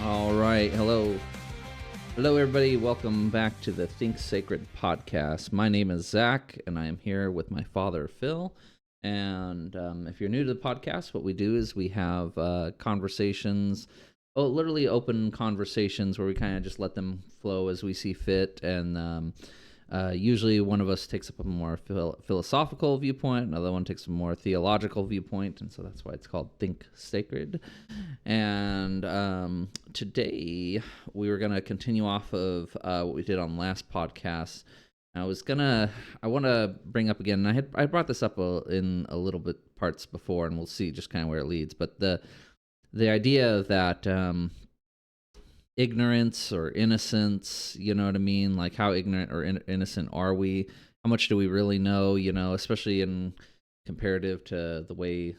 All right. Hello. Hello, everybody. Welcome back to the Think Sacred podcast. My name is Zach, and I am here with my father, Phil. And if you're new to the podcast, what we do is we have conversations, literally open conversations where we kind of just let them flow as we see fit. And usually one of us takes up a more philosophical viewpoint, another one takes a more theological viewpoint, and so that's why it's called Think Sacred. And today we were going to continue off of what we did on last podcast. I want to bring up again, and I brought this up in a little bit parts before, and we'll see just kind of where it leads, but the idea that ignorance or innocence, you know what I mean? Like, how ignorant or innocent are we? How much do we really know, especially in comparative to the way,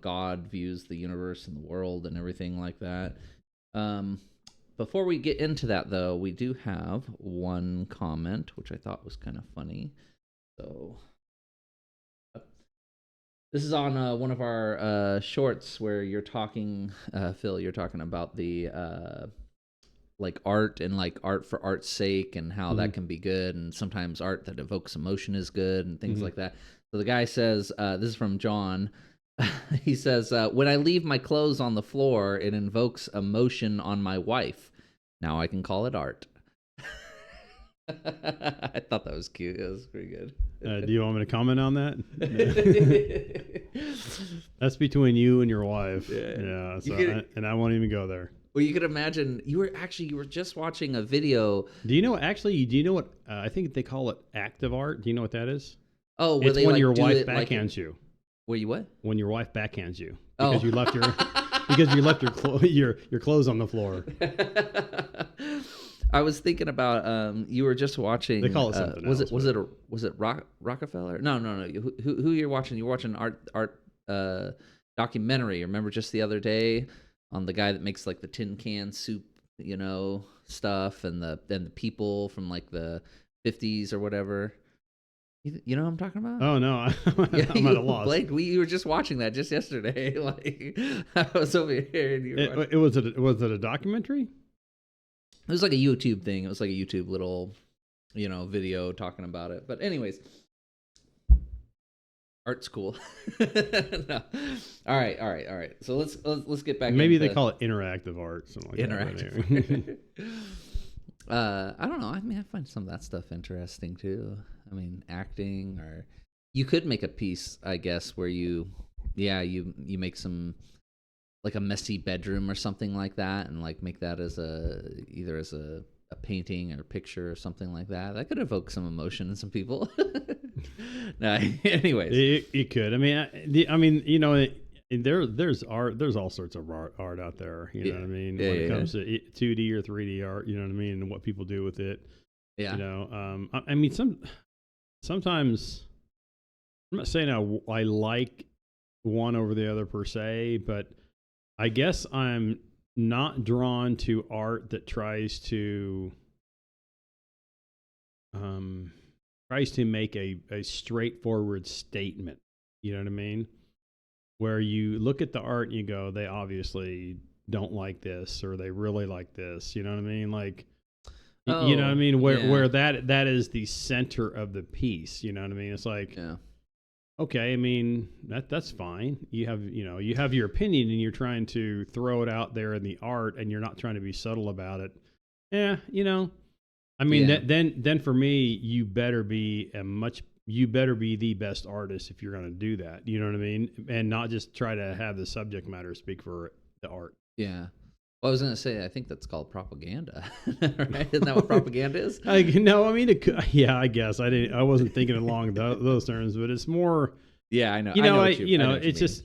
God views the universe and the world and everything like that. Before we get into that, though, we do have one comment, which I thought was kind of funny. So this is on one of our shorts where you're talking, Phil, you're talking about the like art and like art for art's sake and how that can be good, and sometimes art that evokes emotion is good and things like that. So the guy says, this is from John. He says, when I leave my clothes on the floor, it invokes emotion on my wife. Now I can call it art. I thought that was cute. It was pretty good. Do you want me to comment on that? That's between you and your wife. Yeah. So and I won't even go there. Well, you could imagine you were just watching a video. Do you know what I think they call it active art? Do you know what that is? Oh, it's when your wife backhands you. Where you what? When your wife backhands you because you left your clothes on the floor. I was thinking about you were just watching. They call it something else. Was it Rockefeller? No. Who you're watching? You're watching art documentary. Remember just the other day on the guy that makes like the tin can soup, stuff, and the people from like the 50s or whatever. You know what I'm talking about? Oh no, I'm at a loss. Blake, you were just watching that just yesterday. Like, I was over here. And you were was it a documentary? It was like a YouTube thing. It was like a YouTube little, video talking about it. But anyways, art's cool. No. All right. So let's get back. Maybe they call it interactive art, something like interactive. I don't know. I mean, I find some of that stuff interesting too. I mean, acting, or you could make a piece, I guess, where you make some, like a messy bedroom or something like that, and like make that as either as a painting or picture or something like that. That could evoke some emotion in some people. No, anyways, it could. I mean, there's art. There's all sorts of art out there. You know what I mean? When it comes to 2D or 3D art, you know what I mean, and what people do with it. Yeah. I mean, sometimes I'm not saying I like one over the other per se, but I guess I'm not drawn to art that tries to make a straightforward statement. You know what I mean? Where you look at the art and you go, they obviously don't like this, or they really like this. You know what I mean? Like, you know what I mean? Where that is the center of the piece. You know what I mean? It's like, okay, I mean, that's fine. You have your opinion and you're trying to throw it out there in the art, and you're not trying to be subtle about it. I mean, then for me, you better be the best artist if you're going to do that. You know what I mean? And not just try to have the subject matter speak for the art. Yeah. Well, I was going to say, I think that's called propaganda, right? Isn't that what propaganda is? I guess I wasn't thinking along those terms, but it's more. Yeah, I know. It's just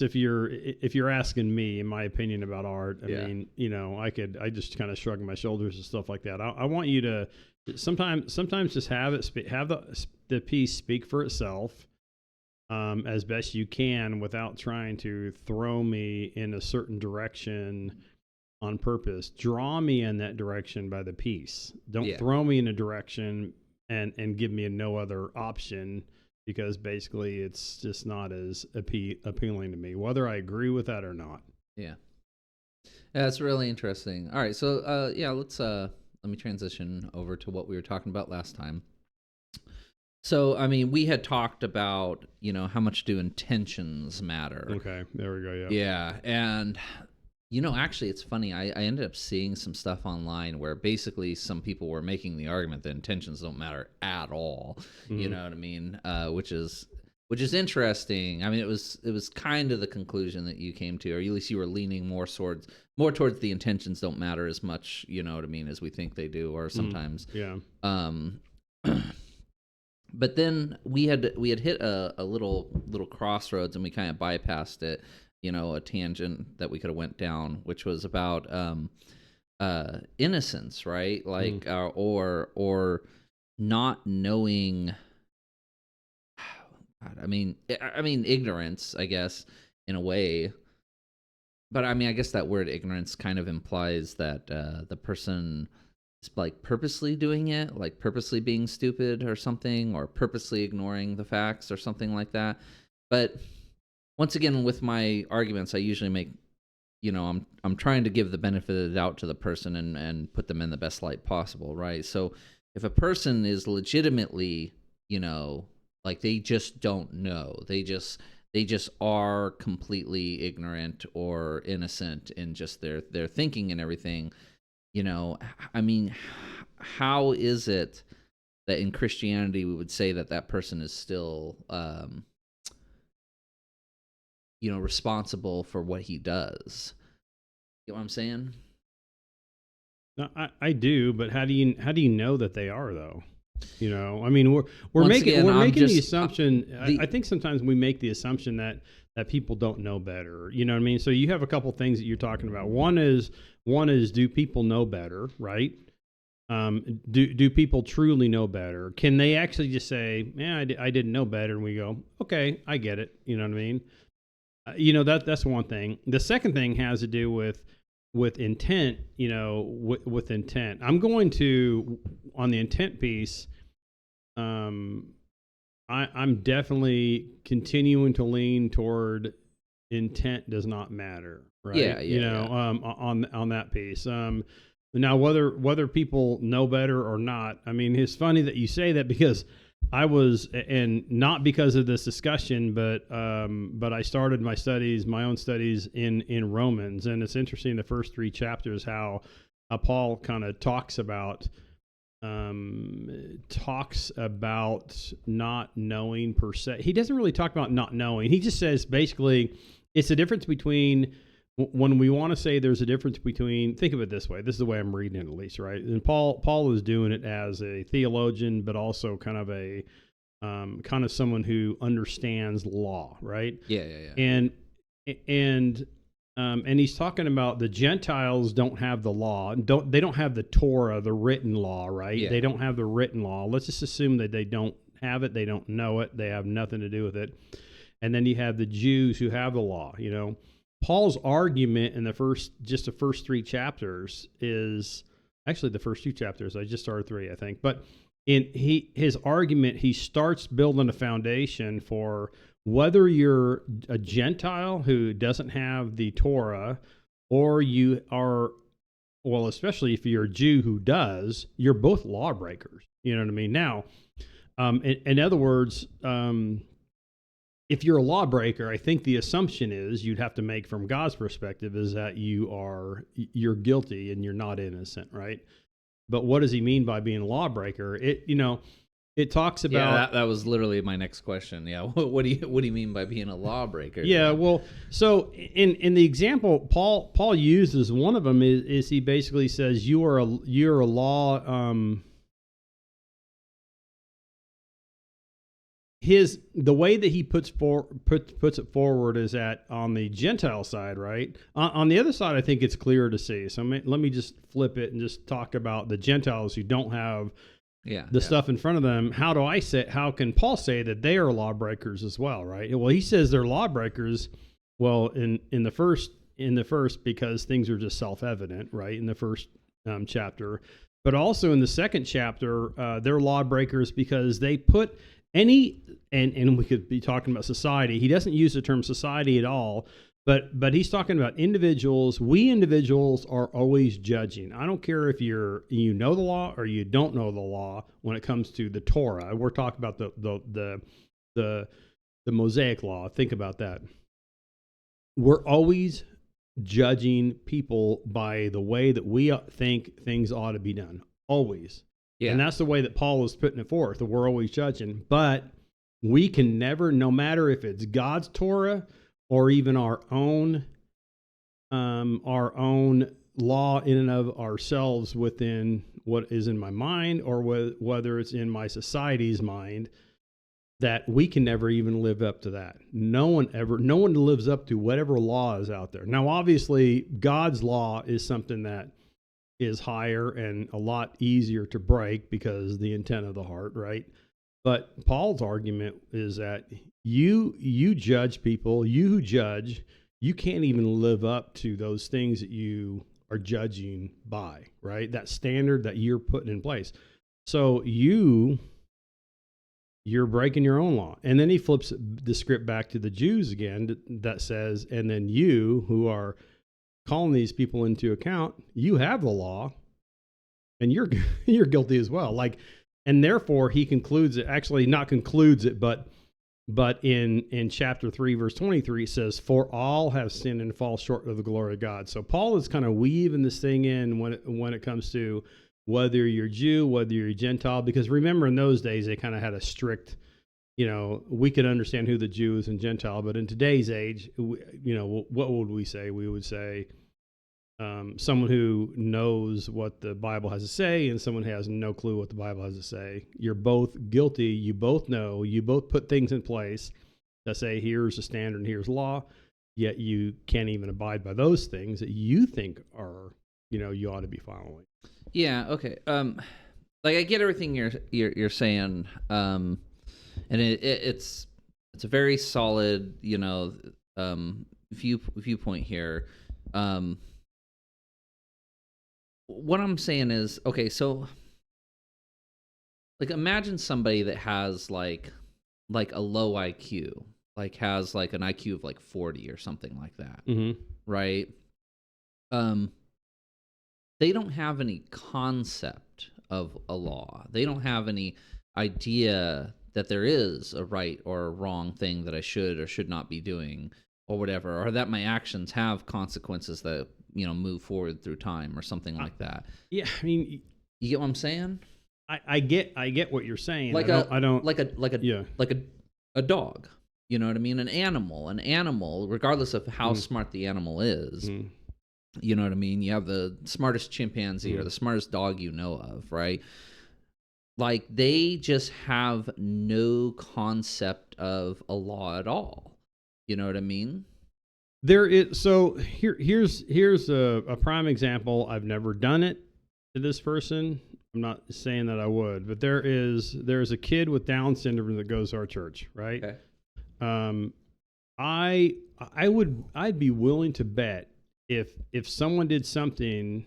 if you're asking me, in my opinion about art, I mean, I just kind of shrug my shoulders and stuff like that. I want you to sometimes just have the piece speak for itself, as best you can, without trying to throw me in a certain direction on purpose. Draw me in that direction by the piece. Don't throw me in a direction and give me no other option, because basically it's just not as appealing to me, whether I agree with that or not. Yeah. Yeah, that's really interesting. All right, so yeah, let me transition over to what we were talking about last time. So, I mean, we had talked about, how much do intentions matter? Okay, there we go. Yeah. Yeah, and actually, it's funny. I ended up seeing some stuff online where basically some people were making the argument that intentions don't matter at all. You Mm-hmm. know what I mean? Which is interesting. I mean, it was kind of the conclusion that you came to, or at least you were leaning more towards the intentions don't matter as much. You know what I mean, as we think they do, or sometimes. Yeah. Um, but then we had hit a little crossroads, and we kind of bypassed it, a tangent that we could have went down, which was about innocence, right? Like or not knowing. I mean ignorance, I guess, in a way. But I mean, I guess that word ignorance kind of implies that the person is like purposely doing it, like purposely being stupid or something, or purposely ignoring the facts or something like that. But once again, with my arguments, I usually make, I'm trying to give the benefit of the doubt to the person and put them in the best light possible, right? So if a person is legitimately, like they just don't know, they just are completely ignorant or innocent in just their thinking and everything. I mean, how is it that in Christianity we would say that that person is still responsible for what he does? You know what I'm saying? No, I do, but how do you know that they are though? I mean, we're Once making again, we're I'm making the just assumption. the I think sometimes we make the assumption that people don't know better. You know what I mean? So you have a couple things that you're talking about. One is do people know better, right? Do people truly know better? Can they actually just say, "Yeah, I didn't know better," and we go, "Okay, I get it." You know what I mean? That's one thing. The second thing has to do with intent. With intent. I'm going to on the intent piece. Um, I'm definitely continuing to lean toward intent does not matter, right? yeah, yeah, yeah. On that piece. Now whether people know better or not, I mean, it's funny that you say that because I was, and not because of this discussion, but I started my own studies in Romans, and it's interesting the first 3 chapters how Paul kind of talks about not knowing per se. He doesn't really talk about not knowing. He just says basically it's the difference between when we want to say there's a difference between, think of it this way. This is the way I'm reading it, at least, right? And Paul is doing it as a theologian, but also kind of someone who understands law, right? Yeah, yeah, yeah. And he's talking about the Gentiles don't have the law, they don't have the Torah, the written law, right? Yeah. They don't have the written law. Let's just assume that they don't have it, they don't know it, they have nothing to do with it. And then you have the Jews who have the law. Paul's argument in the first 3 chapters is actually the first 2 chapters. I just started 3, I think, but his argument, he starts building a foundation for whether you're a Gentile who doesn't have the Torah, or you are, well, especially if you're a Jew who does, you're both lawbreakers. You know what I mean? Now, in other words, if you're a lawbreaker, I think the assumption is you'd have to make from God's perspective is that you're guilty and you're not innocent, right? But what does he mean by being a lawbreaker? It talks about, yeah, that was literally my next question. Yeah, what do you mean by being a lawbreaker? Yeah, well, so in the example Paul uses, one of them is he basically says you're a law. The way that he puts it forward is that on the Gentile side, right? On the other side, I think it's clearer to see. So let me just flip it and just talk about the Gentiles who don't have stuff in front of them. How can Paul say that they are lawbreakers as well, right? Well, he says they're lawbreakers. Well, in the first because things are just self-evident, right? In the first chapter, but also in the second chapter, they're lawbreakers because they put and we could be talking about society. He doesn't use the term society at all, But he's talking about individuals. We individuals are always judging. I don't care if you know the law or you don't know the law when it comes to the Torah. We're talking about the Mosaic law. Think about that. We're always judging people by the way that we think things ought to be done. Always. Yeah. And that's the way that Paul is putting it forth, that we're always judging. But we can never, no matter if it's God's Torah or even our own law in and of ourselves within what is in my mind, or whether it's in my society's mind, that we can never even live up to that. No one lives up to whatever law is out there. Now, obviously, God's law is something that is higher and a lot easier to break because the intent of the heart, right? But Paul's argument is that you judge people, you who judge, you can't even live up to those things that you are judging by, right? That standard that you're putting in place. So you're breaking your own law. And then he flips the script back to the Jews again that says, and then you who are calling these people into account, you have the law and you're guilty as well. And therefore he concludes it, actually not concludes it, but in chapter 3, verse 23, it says, for all have sinned and fall short of the glory of God. So Paul is kind of weaving this thing in when it comes to whether you're Jew, whether you're Gentile, because remember in those days, they kind of had a strict, we could understand who the Jew is and Gentile, but in today's age, what would we say? We would say someone who knows what the Bible has to say and someone who has no clue what the Bible has to say. You're both guilty. You both know. You both put things in place that say, here's the standard and here's law, yet you can't even abide by those things that you think are, you ought to be following. Yeah. Okay. I get everything you're saying. And it's a very solid, viewpoint here. What I'm saying is, okay, so imagine somebody that has like a low IQ, has an IQ of 40 or something like that. Mm-hmm. Right? They don't have any concept of a law. They don't have any idea that there is a right or a wrong thing that I should or should not be doing or whatever, or that my actions have consequences that, move forward through time or something like that. Yeah. I mean, you get what I'm saying? I get what you're saying. A dog, you know what I mean? An animal, regardless of how smart the animal is, you know what I mean? You have the smartest chimpanzee or the smartest dog you know of, right? They just have no concept of a law at all. You know what I mean? There is, so here's a prime example. I've never done it to this person. I'm not saying that I would, but there's a kid with Down syndrome that goes to our church, right? Okay. I'd be willing to bet if someone did something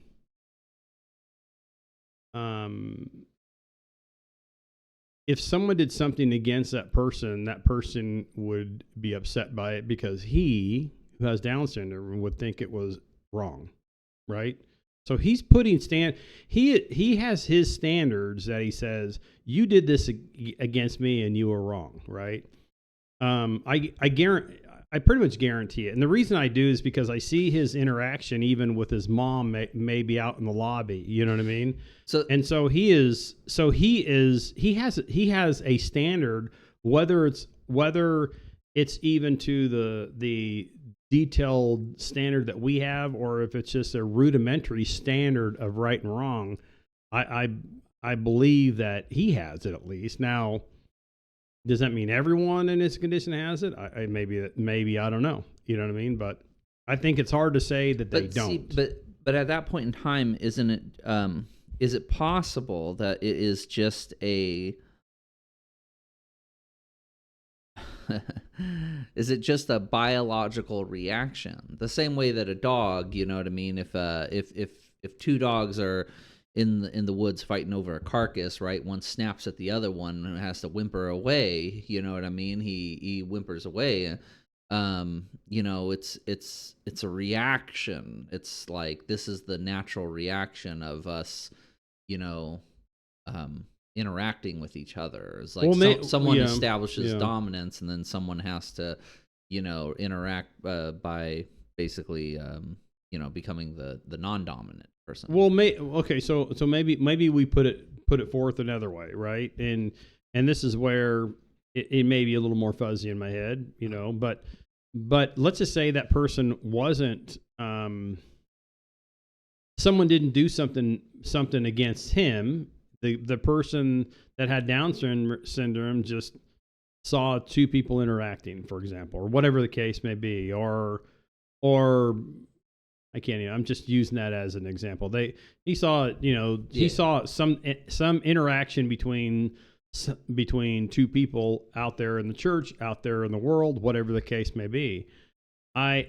if someone did something against that person would be upset by it because he, who has Down syndrome, would think it was wrong, right? So he's putting he has his standards that he says, you did this against me and you were wrong, right? I pretty much guarantee it. And the reason I do is because I see his interaction even with his mom maybe out in the lobby, you know what I mean? So he has a standard, whether it's even to the detailed standard that we have, or if it's just a rudimentary standard of right and wrong. I believe that he has it, at least. Now, does that mean everyone in this condition has it? Maybe I don't know. You know what I mean? But I think it's hard to say that they don't. But at that point in time, isn't it? Is it possible that it is just a? Is it just a biological reaction? The same way that a dog, you know what I mean? If two dogs are in the woods fighting over a carcass, right? One snaps at the other one and has to whimper away. You know what I mean? He whimpers away. it's a reaction. It's like this is the natural reaction of us, you know, interacting with each other. It's like someone establishes dominance, and then someone has to, interact by basically, becoming the non-dominant person. Well, okay, so maybe we put it forth another way, right? And this is where it may be a little more fuzzy in my head, but let's just say that person wasn't, someone didn't do something against him. The person that had Down syndrome just saw two people interacting, for example, or whatever the case may be, or I can't even, I'm just using that as an example. He saw, he saw some interaction between two people out there in the church, out there in the world, whatever the case may be. I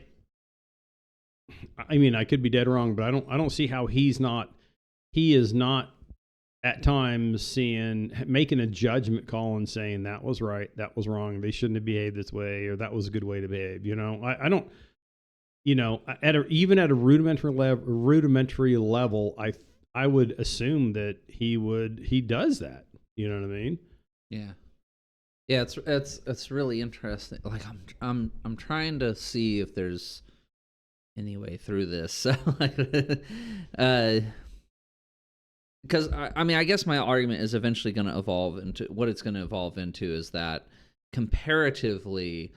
mean, I could be dead wrong, but I don't see how he is not at times making a judgment call and saying that was right, that was wrong, they shouldn't have behaved this way, or that was a good way to behave. I don't, even at a rudimentary level, I would assume that he does that. You know what I mean? Yeah. Yeah, it's really interesting. Like I'm trying to see if there's any way through this. Because I guess my argument is eventually going to evolve into what it's going to evolve into is that comparatively,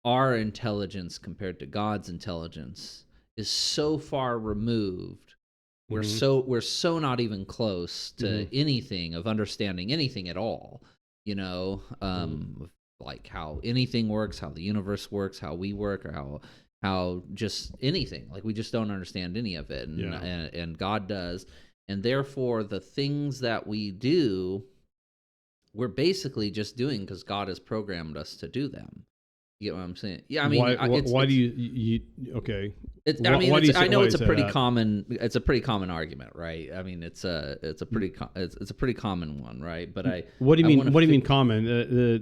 our intelligence compared to God's intelligence is so far removed. We're so not even close to anything of understanding anything at all. Like how anything works, how the universe works, how we work, or how just anything. Like we just don't understand any of it, and God does. And therefore, the things that we do, we're basically just doing because God has programmed us to do them. You get what I'm saying? Yeah, I mean, why do you okay? I know it's a pretty common. It's a pretty common argument, right? I mean, it's a pretty common one, right? But what do you mean? What do you mean common?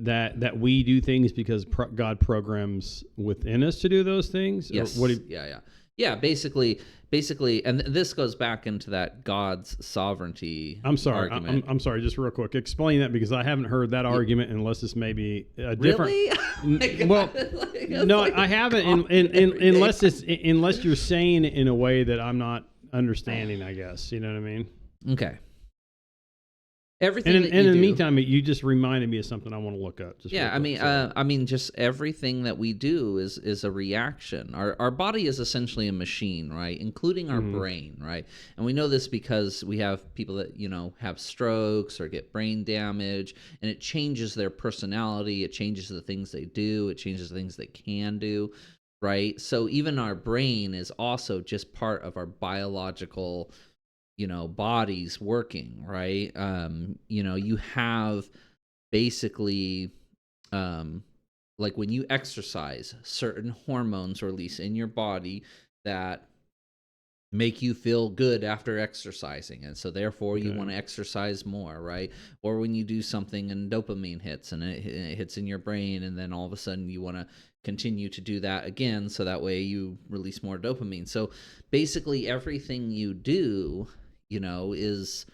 That we do things because God programs within us to do those things? Yes. Yeah. Basically, and this goes back into that God's sovereignty. I'm sorry. I'm sorry. Just real quick, explain that because I haven't heard that argument unless it's maybe a different. Really? Well, no, I haven't. Unless you're saying it in a way that I'm not understanding. I guess you know what I mean. Okay. Everything. And in the meantime, you just reminded me of something I want to look up. Just everything that we do is a reaction. Our body is essentially a machine, right? Including our brain, right? And we know this because we have people that have strokes or get brain damage, and it changes their personality. It changes the things they do. It changes the things they can do, right? So even our brain is also just part of our biological bodies working, right? You have basically, like when you exercise, certain hormones release in your body that make you feel good after exercising, and so therefore you want to exercise more, right? Or when you do something and dopamine hits and it hits in your brain, and then all of a sudden you want to continue to do that again, so that way you release more dopamine. So basically everything you do is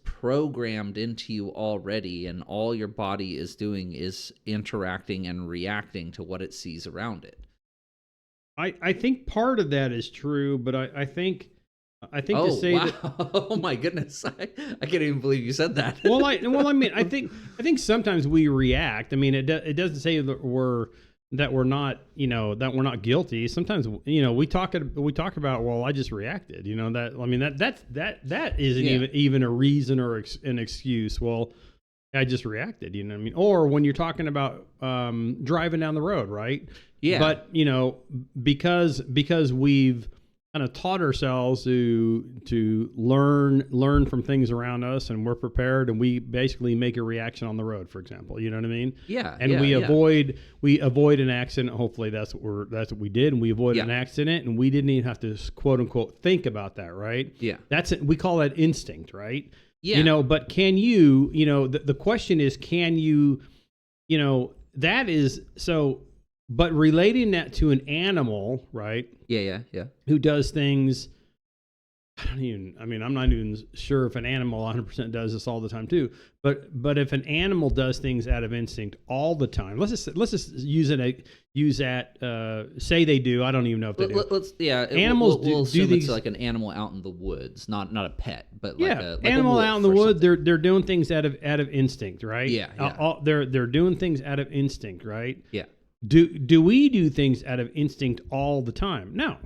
programmed into you already, and all your body is doing is interacting and reacting to what it sees around it. I think part of that is true, but I think to say that. Oh my goodness! I can't even believe you said that. I mean, I think sometimes we react. I mean, it doesn't say that we're not guilty. Sometimes we talk about, well, I just reacted. That isn't even a reason or an excuse. Well, I just reacted. You know what I mean? Or when you're talking about driving down the road, right? Yeah. But because we've kind of taught ourselves to learn from things around us, and we're prepared, and we basically make a reaction on the road, for example. You know what I mean? Yeah. And we avoid an accident. Hopefully that's what we did, and we avoided an accident, and we didn't even have to quote unquote think about that, right? Yeah. We call that instinct, right? Yeah. But can you? The question is, can you? That is so. but relating that to an animal, right? Yeah. Who does things. I'm not even sure if an animal 100% does this all the time too. But if an animal does things out of instinct all the time, let's just use that. Say they do. I don't even know if they do. Animals we'll do these. It's like an animal out in the woods, not a pet, but animal a out in the woods. They're doing things out of instinct, right? Yeah. They're doing things out of instinct, right? Yeah. Do we do things out of instinct all the time? No.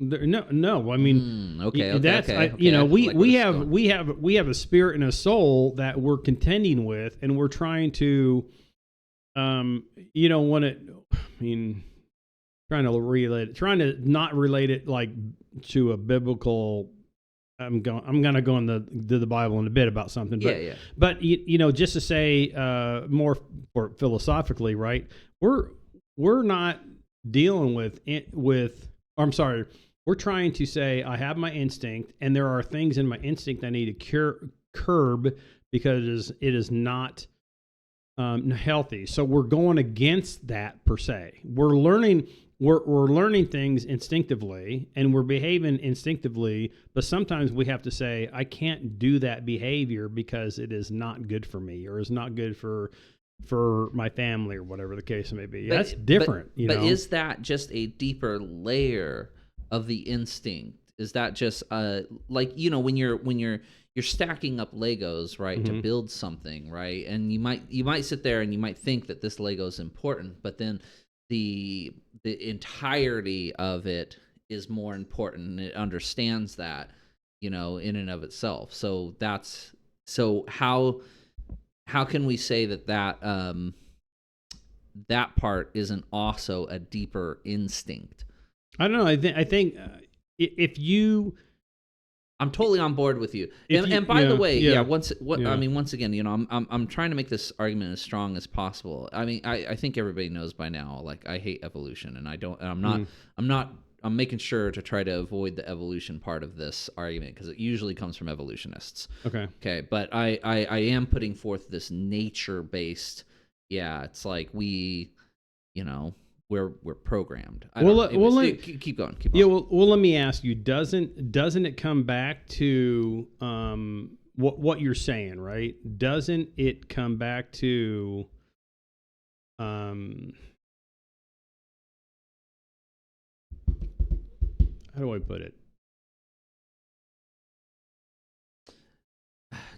No. I mean, okay. We have a spirit and a soul that we're contending with, and we're trying to, trying to not relate it like to a biblical. I'm gonna go into the Bible in a bit about something, but but just to say more philosophically, right? We're not dealing with it I'm sorry. We're trying to say, I have my instinct, and there are things in my instinct I need to curb because it is not healthy. So we're going against that per se. We're learning things instinctively, and we're behaving instinctively, but sometimes we have to say, I can't do that behavior because it is not good for me, or is not good for my family, or whatever the case may be. That's different. But is that just a deeper layer of the instinct? Is that just when you're stacking up Legos, right, to build something, right? And you might sit there and you might think that this Lego is important, but then the entirety of it is more important, and it understands that, in and of itself. So how can we say that part isn't also a deeper instinct? I don't know. I think if you, I'm totally on board with you. And by the way, once again, I'm trying to make this argument as strong as possible. I mean, I think everybody knows by now, like, I hate evolution, and I'm making sure to try to avoid the evolution part of this argument, because it usually comes from evolutionists. Okay. But I am putting forth this nature-based, it's like we're programmed. Keep going. Yeah. Well, let me ask you: doesn't it come back to what you're saying, right? Doesn't it come back to how do I put it?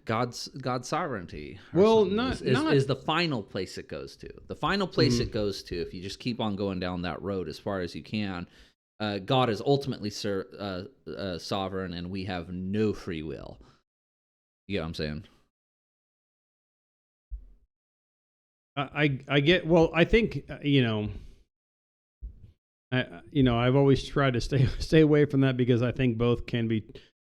God's sovereignty. Well, is the final place it goes to. The final place it goes to, if you just keep on going down that road as far as you can, God is ultimately sovereign, and we have no free will. You know what I'm saying? I get. Well, I think I've always tried to stay away from that, because I think both can be.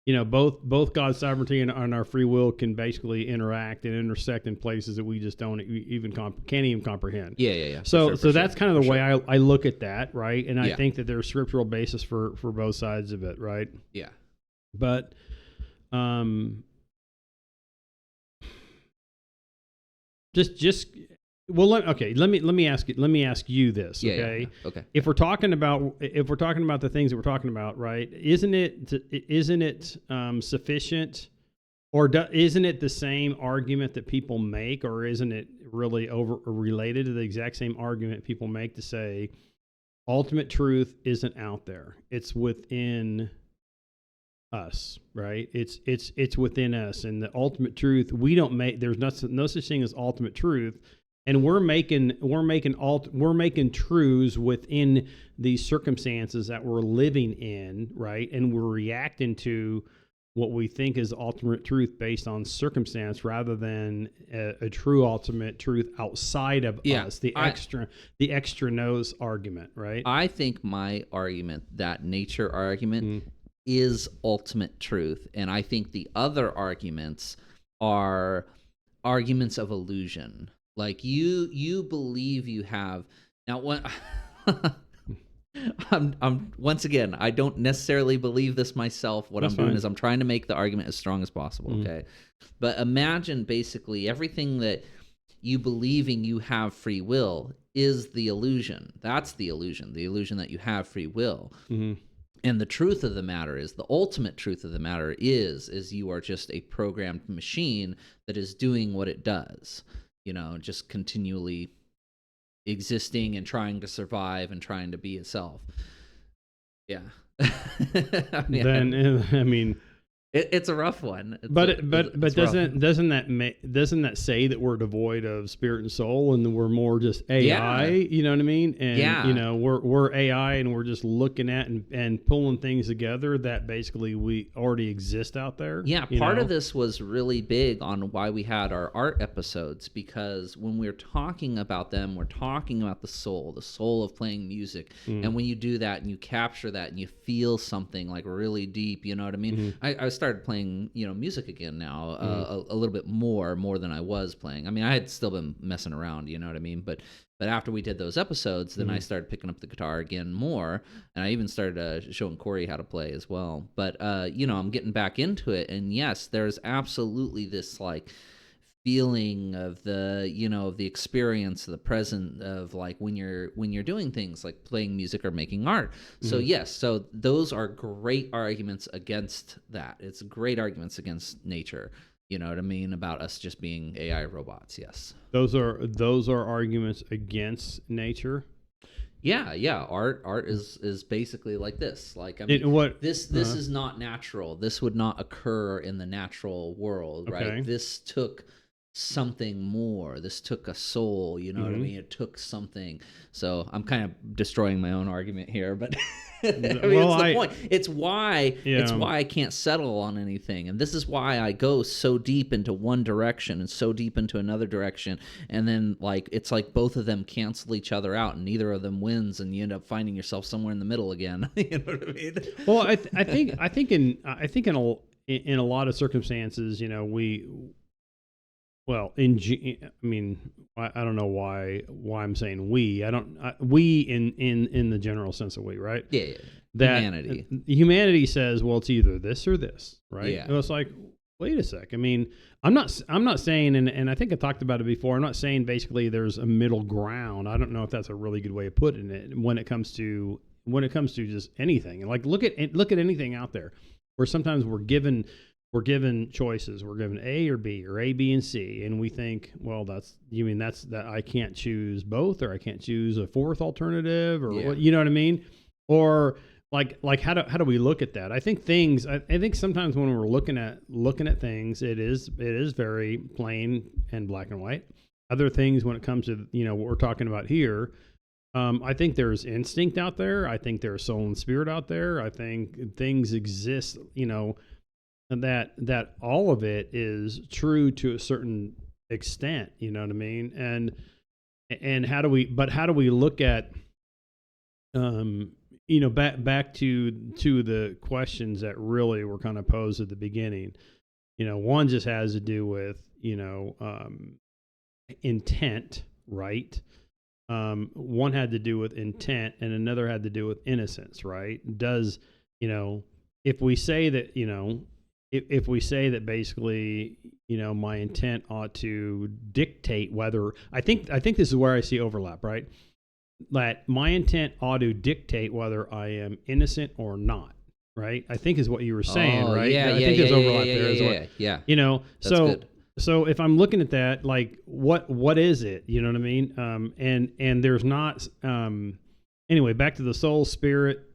Both God's sovereignty and our free will can basically interact and intersect in places that we just can't even comprehend. Yeah. So that's kind of the way I look at that, right? And I think that there's scriptural basis for both sides of it, right? Yeah. But let me ask you this, okay? Yeah. Okay. If we're talking about the things that we're talking about, right? Isn't it sufficient, or isn't it the same argument that people make, or isn't it really related to the exact same argument people make to say ultimate truth isn't out there? It's within us, right? It's within us, and the ultimate truth we don't make. There's no such thing as ultimate truth. And we're making truths within these circumstances that we're living in, right? And we're reacting to what we think is ultimate truth based on circumstance, rather than a true ultimate truth outside of us. The extra knows argument, right? I think my argument, that nature argument, is ultimate truth, and I think the other arguments are arguments of illusion. Like you believe you have now. What I'm once again, I don't necessarily believe this myself. What I'm doing is I'm trying to make the argument as strong as possible. Okay, but imagine basically everything that you believing you have free will is the illusion. That's the illusion that you have free will. Mm-hmm. And the truth of the matter is, the ultimate truth of the matter is you are just a programmed machine that is doing what it does, just continually existing and trying to survive and trying to be itself. Yeah. It's a rough one. But doesn't that say that we're devoid of spirit and soul, and we're more just AI? Yeah. You know what I mean? And we're AI, and we're just looking at and pulling things together that basically we already exist out there. Yeah, part of this was really big on why we had our art episodes, because when we're talking about them, we're talking about the soul of playing music. And when you do that and you capture that and you feel something like really deep, you know what I mean? I started playing music again now, a little bit more than I was playing. I mean, I had still been messing around, you know what I mean, but after we did those episodes, then I started picking up the guitar again more, and I even started showing Corey how to play as well. But I'm getting back into it, and yes, there's absolutely this like feeling of the experience, the present of like when you're doing things like playing music or making art. So yes, so those are great arguments against that. It's great arguments against nature. You know what I mean, about us just being AI robots. Yes, those are arguments against nature. Yeah. Art is basically like this. Like, I mean, this is not natural. This would not occur in the natural world, right? Okay. This took something more. This took a soul, you know what I mean? It took something. So I'm kind of destroying my own argument here, but it's the point. It's why I can't settle on anything. And this is why I go so deep into one direction and so deep into another direction. And then like it's like both of them cancel each other out and neither of them wins, and you end up finding yourself somewhere in the middle again. You know what I mean? Well, I think in a lot of circumstances, I don't know why I'm saying we. We in the general sense of we, right? Yeah. That humanity says, well, it's either this or this, right? Yeah. And it's like, wait a sec. I mean, I'm not saying, and I think I talked about it before. I'm not saying basically there's a middle ground. I don't know if that's a really good way of putting it when it comes to just anything. And like look at anything out there where sometimes we're given choices. We're given A or B or A, B, and C, and we think, well, that's that I can't choose both, or I can't choose a fourth alternative, or what, you know what I mean? Or like how do we look at that? I think sometimes when we're looking at things, it is very plain and black and white. Other things, when it comes to what we're talking about here, I think there's instinct out there. I think there's soul and spirit out there. I think things exist, and that all of it is true to a certain extent, you know what I mean? And how do we look at, back to the questions that really were kind of posed at the beginning. One just has to do with, intent, right? One had to do with intent and another had to do with innocence, right? Does, if we say that, if we say that basically, my intent ought to dictate whether, I think this is where I see overlap, right? That my intent ought to dictate whether I am innocent or not, right? I think is what you were saying, right? Yeah, I think there's overlap there as well. Yeah. That's good. So if I'm looking at that, like what is it? You know what I mean? And there's not, anyway, back to the soul, spirit,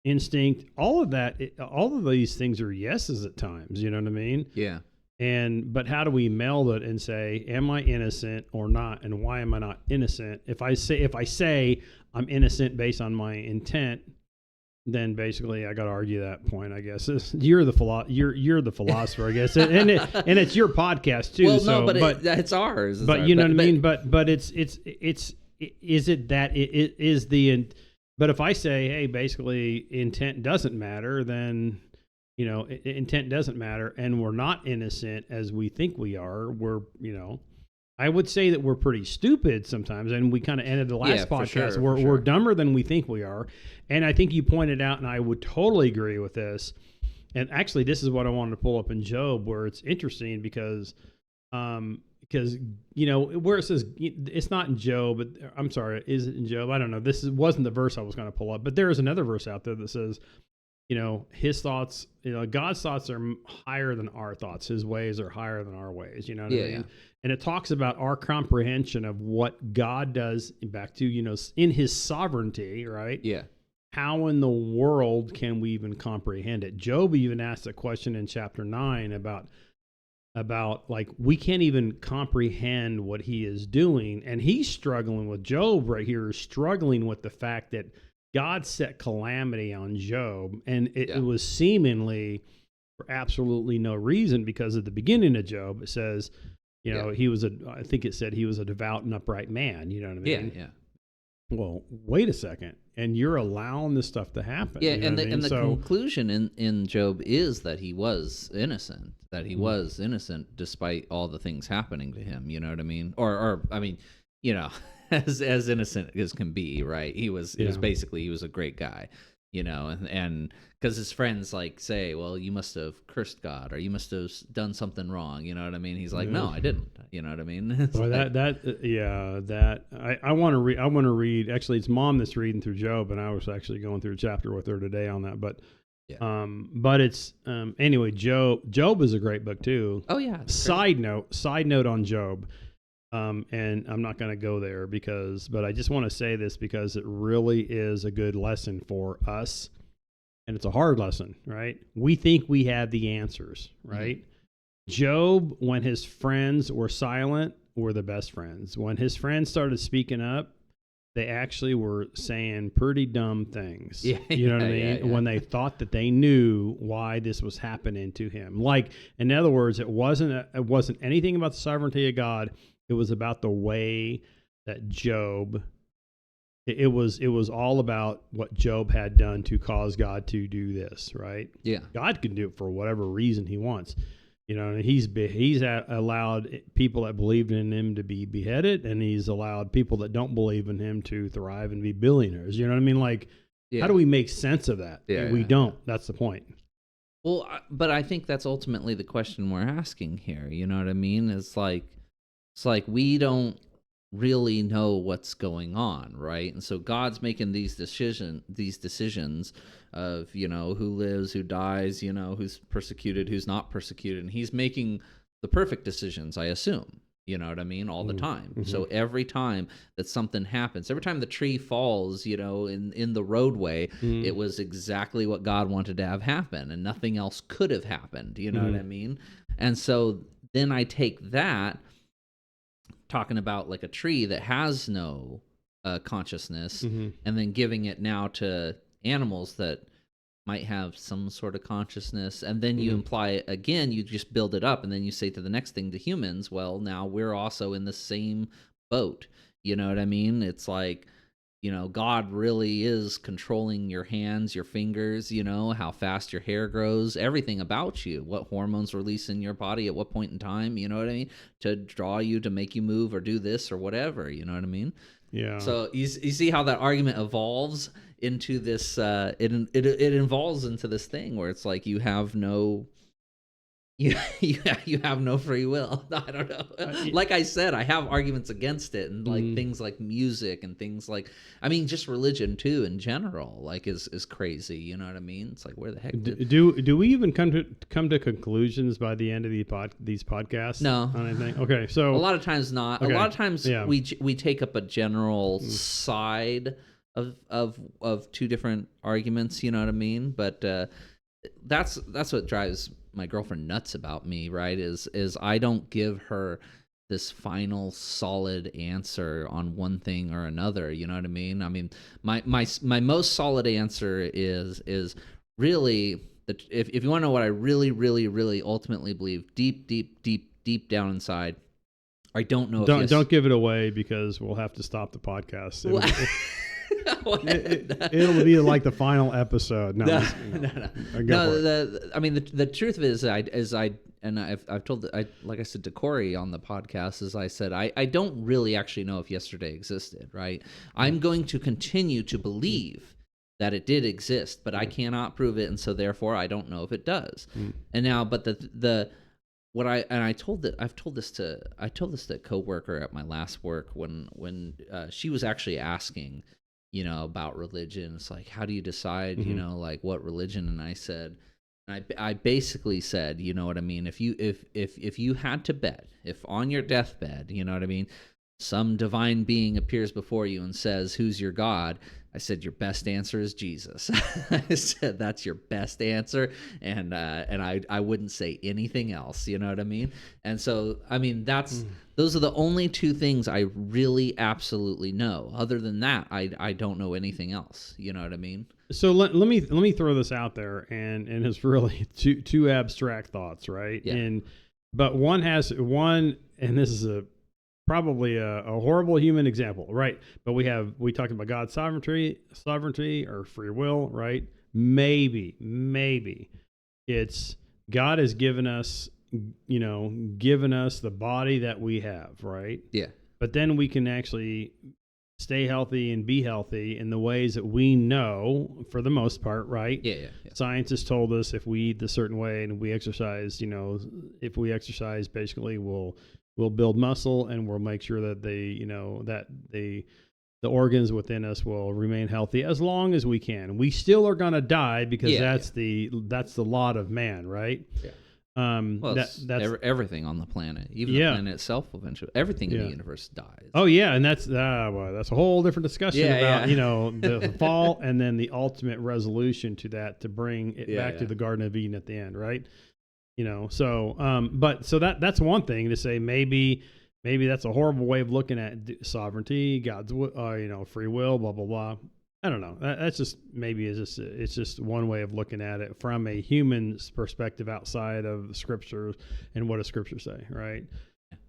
instinct, all of that, all of these things are yeses at times, you know what I mean? Yeah. But how do we meld it and say, am I innocent or not? And why am I not innocent? If I say I'm innocent based on my intent, then basically I got to argue that point, I guess. You're the philosopher, I guess. And it's your podcast too. Well, no, but it's ours. But you know what I mean? But is it that it is the, but if I say, hey, basically intent doesn't matter, then, intent doesn't matter, and we're not innocent as we think we are. We're, I would say that we're pretty stupid sometimes, and we kind of ended the last podcast. Sure, we're dumber than we think we are, and I think you pointed out, and I would totally agree with this. And actually, this is what I wanted to pull up in Job, where it's interesting because because where it says it's not in Job, but I'm sorry, is it in Job? I don't know. Wasn't the verse I was going to pull up, but there is another verse out there that says, his thoughts, God's thoughts are higher than our thoughts. His ways are higher than our ways. You know what I mean? Yeah. And it talks about our comprehension of what God does back to, in his sovereignty, right? Yeah. How in the world can we even comprehend it? Job even asked a question in chapter 9 about like, we can't even comprehend what he is doing. And he's struggling with Job right here, is struggling with the fact that God set calamity on Job, and it was seemingly for absolutely no reason, because at the beginning of Job, it says, I think it said he was a devout and upright man. You know what I mean? Yeah. Well, wait a second. And you're allowing this stuff to happen. Yeah, you know and the conclusion in Job is that he was innocent, was innocent despite all the things happening to him. You know what I mean? Or I mean, as innocent as can be, right? He was basically, he was a great guy, and because his friends like say, well, you must have cursed God, or you must have done something wrong. You know what I mean? He's like, no, I didn't. You know what I mean? Well, I want to read. I want to read. Actually, it's Mom that's reading through Job, and I was actually going through a chapter with her today on that. But but it's anyway. Job is a great book too. Oh yeah. Side note on Job. And I'm not going to go there but I just want to say this because it really is a good lesson for us, and it's a hard lesson, right? We think we have the answers, right? Mm-hmm. Job, when his friends were silent, were the best friends. When his friends started speaking up, they actually were saying pretty dumb things. Yeah, you know what I mean? Yeah. When they thought that they knew why this was happening to him. Like, in other words, it wasn't anything about the sovereignty of God. It was about the way that Job, it was all about what Job had done to cause God to do this, right? Yeah. God can do it for whatever reason he wants. And he's allowed people that believed in him to be beheaded, and he's allowed people that don't believe in him to thrive and be billionaires. You know what I mean? Like, how do we make sense of that? Yeah, we don't. That's the point. Well, but I think that's ultimately the question we're asking here. You know what I mean? It's like we don't really know what's going on, right? And so God's making these decisions of, who lives, who dies, who's persecuted, who's not persecuted, and he's making the perfect decisions, I assume. You know what I mean? All the time. Mm-hmm. So every time that something happens, every time the tree falls, in the roadway, it was exactly what God wanted to have happen, and nothing else could have happened. You know what I mean? And so then I take that, talking about like a tree that has no consciousness, and then giving it now to animals that might have some sort of consciousness, and then you imply it again, you just build it up, and then you say to the next thing, to humans, well, now we're also in the same boat. You know what I mean? It's like, God really is controlling your hands, your fingers, how fast your hair grows, everything about you, what hormones release in your body at what point in time, you know what I mean? To draw you, to make you move or do this or whatever, you know what I mean? Yeah. So you see how that argument evolves into this, it evolves into this thing where it's like you have no... You have no free will. I don't know. Like I said, I have arguments against it, and like things like music and things like, I mean, just religion too in general, like is crazy. You know what I mean? It's like, where the heck do we even come to conclusions by the end of these podcasts? No, on anything. Okay, so a lot of times not. Okay. A lot of times we take up a general side of two different arguments. You know what I mean? But that's what drives my girlfriend nuts about me, right? Is I don't give her this final solid answer on one thing or another. You know what I mean? I mean, my most solid answer is really that if you want to know what I really, really, really ultimately believe, deep down inside, I don't know. Don't give it away, because we'll have to stop the podcast. It'll be like the final episode. No. I mean, the truth of it is I've told like I said to Corey on the podcast, is I said I don't really actually know if yesterday existed, right? I'm going to continue to believe that it did exist, but I cannot prove it, and so therefore I don't know if it does. And now, but I've told this to a coworker at my last work when she was actually asking, about religion. It's like, how do you decide, like what religion? And I said, I basically said, you know what I mean? If you had to bet, if on your deathbed, you know what I mean, some divine being appears before you and says, "Who's your God?" I said, "Your best answer is Jesus." I said, "That's your best answer," and I wouldn't say anything else. You know what I mean? And so, I mean, those are the only two things I really absolutely know. Other than that, I don't know anything else. You know what I mean? So let me throw this out there, and it's really two abstract thoughts, right? Yeah. But one, and this is probably a horrible human example, right? But we talked about God's sovereignty or free will, right? Maybe it's God has given us the body that we have, right? Yeah. But then we can actually stay healthy and be healthy in the ways that we know for the most part, right? Yeah. Science has told us if we eat a certain way and we exercise, if we exercise, basically we'll build muscle and we'll make sure that the organs within us will remain healthy as long as we can. We still are going to die because that's the lot of man, right? Yeah. Well, that's everything on the planet, even the planet itself. Eventually, everything in the universe dies. Oh yeah, and that's a whole different discussion about the fall and then the ultimate resolution to that to bring it back to the Garden of Eden at the end, right? So that's one thing to say. Maybe that's a horrible way of looking at sovereignty, God's free will, blah blah blah. I don't know. That's just it's just one way of looking at it from a human's perspective outside of the scriptures and what does scripture say, right?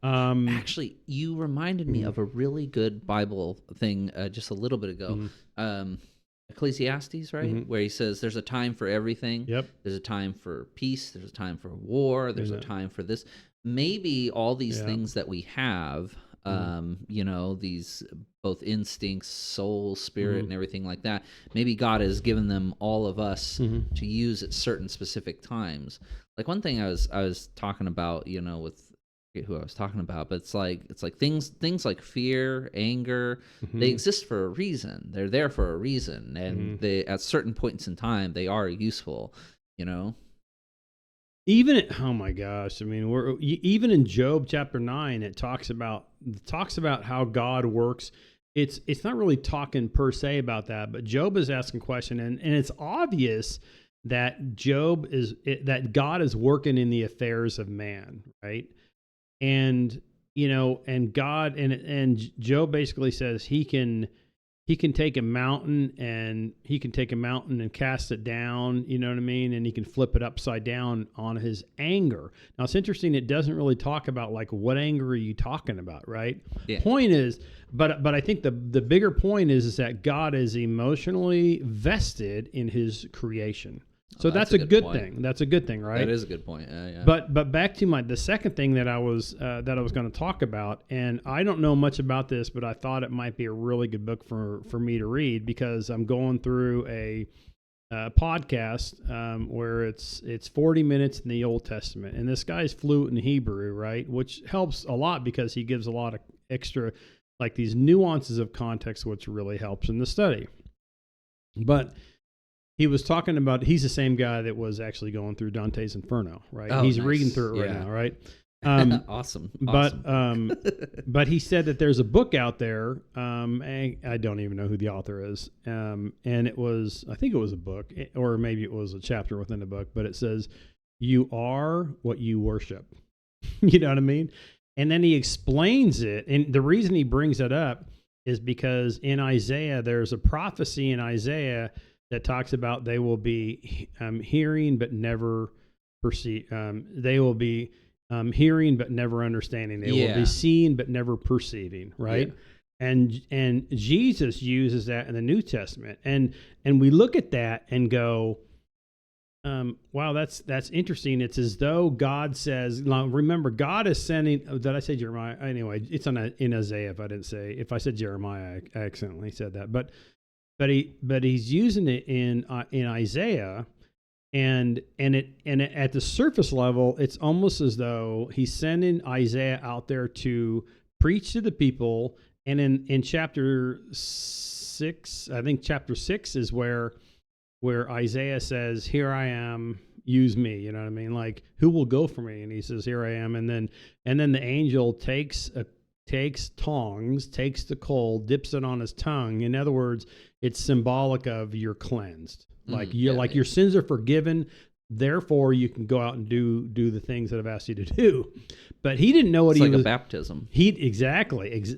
Actually, you reminded me of a really good Bible thing just a little bit ago. Ecclesiastes, right? Where he says there's a time for everything. Yep. There's a time for peace. There's a time for war. There's a time for this. Maybe all these things that we have, these both instincts, soul, spirit, and everything like that, maybe God has given them all of us to use at certain specific times. Like one thing I was talking about, with who I was talking about, but it's like things like fear, anger, they exist for a reason. They're there for a reason, and they at certain points in time they are useful. Oh my gosh! I mean, even in Job chapter 9, it talks about how God works. It's not really talking per se about that, but Job is asking a question, and it's obvious that that God is working in the affairs of man, right? And and God and Job basically says he can take a mountain and cast it down, you know what I mean? And he can flip it upside down on his anger. Now it's interesting, it doesn't really talk about like what anger are you talking about, right? Yeah. Point is, but I think the bigger point is that God is emotionally vested in his creation. So that's a good thing. That's a good thing, right? That is a good point. Yeah. But back to the second thing that I was going to talk about, and I don't know much about this, but I thought it might be a really good book for me to read because I'm going through a podcast where it's 40 minutes in the Old Testament, and this guy's fluent in Hebrew, right? Which helps a lot because he gives a lot of extra, like these nuances of context, which really helps in the study. But he was talking about, he's the same guy that was actually going through Dante's Inferno, right? Oh, he's nice. Reading through it right now, right? Awesome. But he said that there's a book out there, and I don't even know who the author is, and I think it was a book, or maybe it was a chapter within a book, but it says, "You are what you worship." You know what I mean? And then he explains it, and the reason he brings it up is because in Isaiah, there's a prophecy in Isaiah that talks about they will be hearing but never perceive. They will be hearing but never understanding. They will be seeing but never perceiving. Right? Yeah. And Jesus uses that in the New Testament, and we look at that and go, wow, that's interesting. It's as though God says, remember, God is sending. Did I say Jeremiah? Anyway, it's in Isaiah. If I said Jeremiah, I accidentally said that, But he's using it in Isaiah, And at the surface level, it's almost as though he's sending Isaiah out there to preach to the people. And in chapter 6, I think chapter 6 is where Isaiah says, "Here I am, use me." You know what I mean? Like, who will go for me? And he says, "Here I am." And then the angel takes tongs, takes the coal, dips it on his tongue. In other words, it's symbolic of you're cleansed. Like your sins are forgiven, therefore you can go out and do the things that I've asked you to do. But he didn't know what a baptism. Exactly.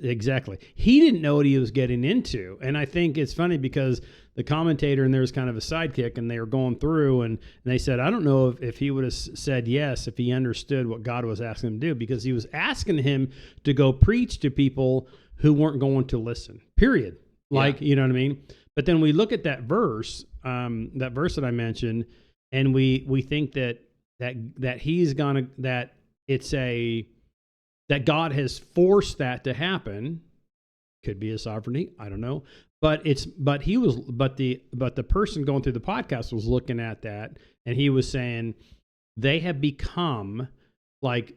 He didn't know what he was getting into. And I think it's funny because the commentator, and there's kind of a sidekick, and they were going through and they said, I don't know if he would have said yes if he understood what God was asking him to do, because he was asking him to go preach to people who weren't going to listen, period. Like, you know what I mean? But then we look at that verse that I mentioned, and we think that he's gonna, that it's that God has forced that to happen. Could be his sovereignty, I don't know. But the person going through the podcast was looking at that, and he was saying they have become like,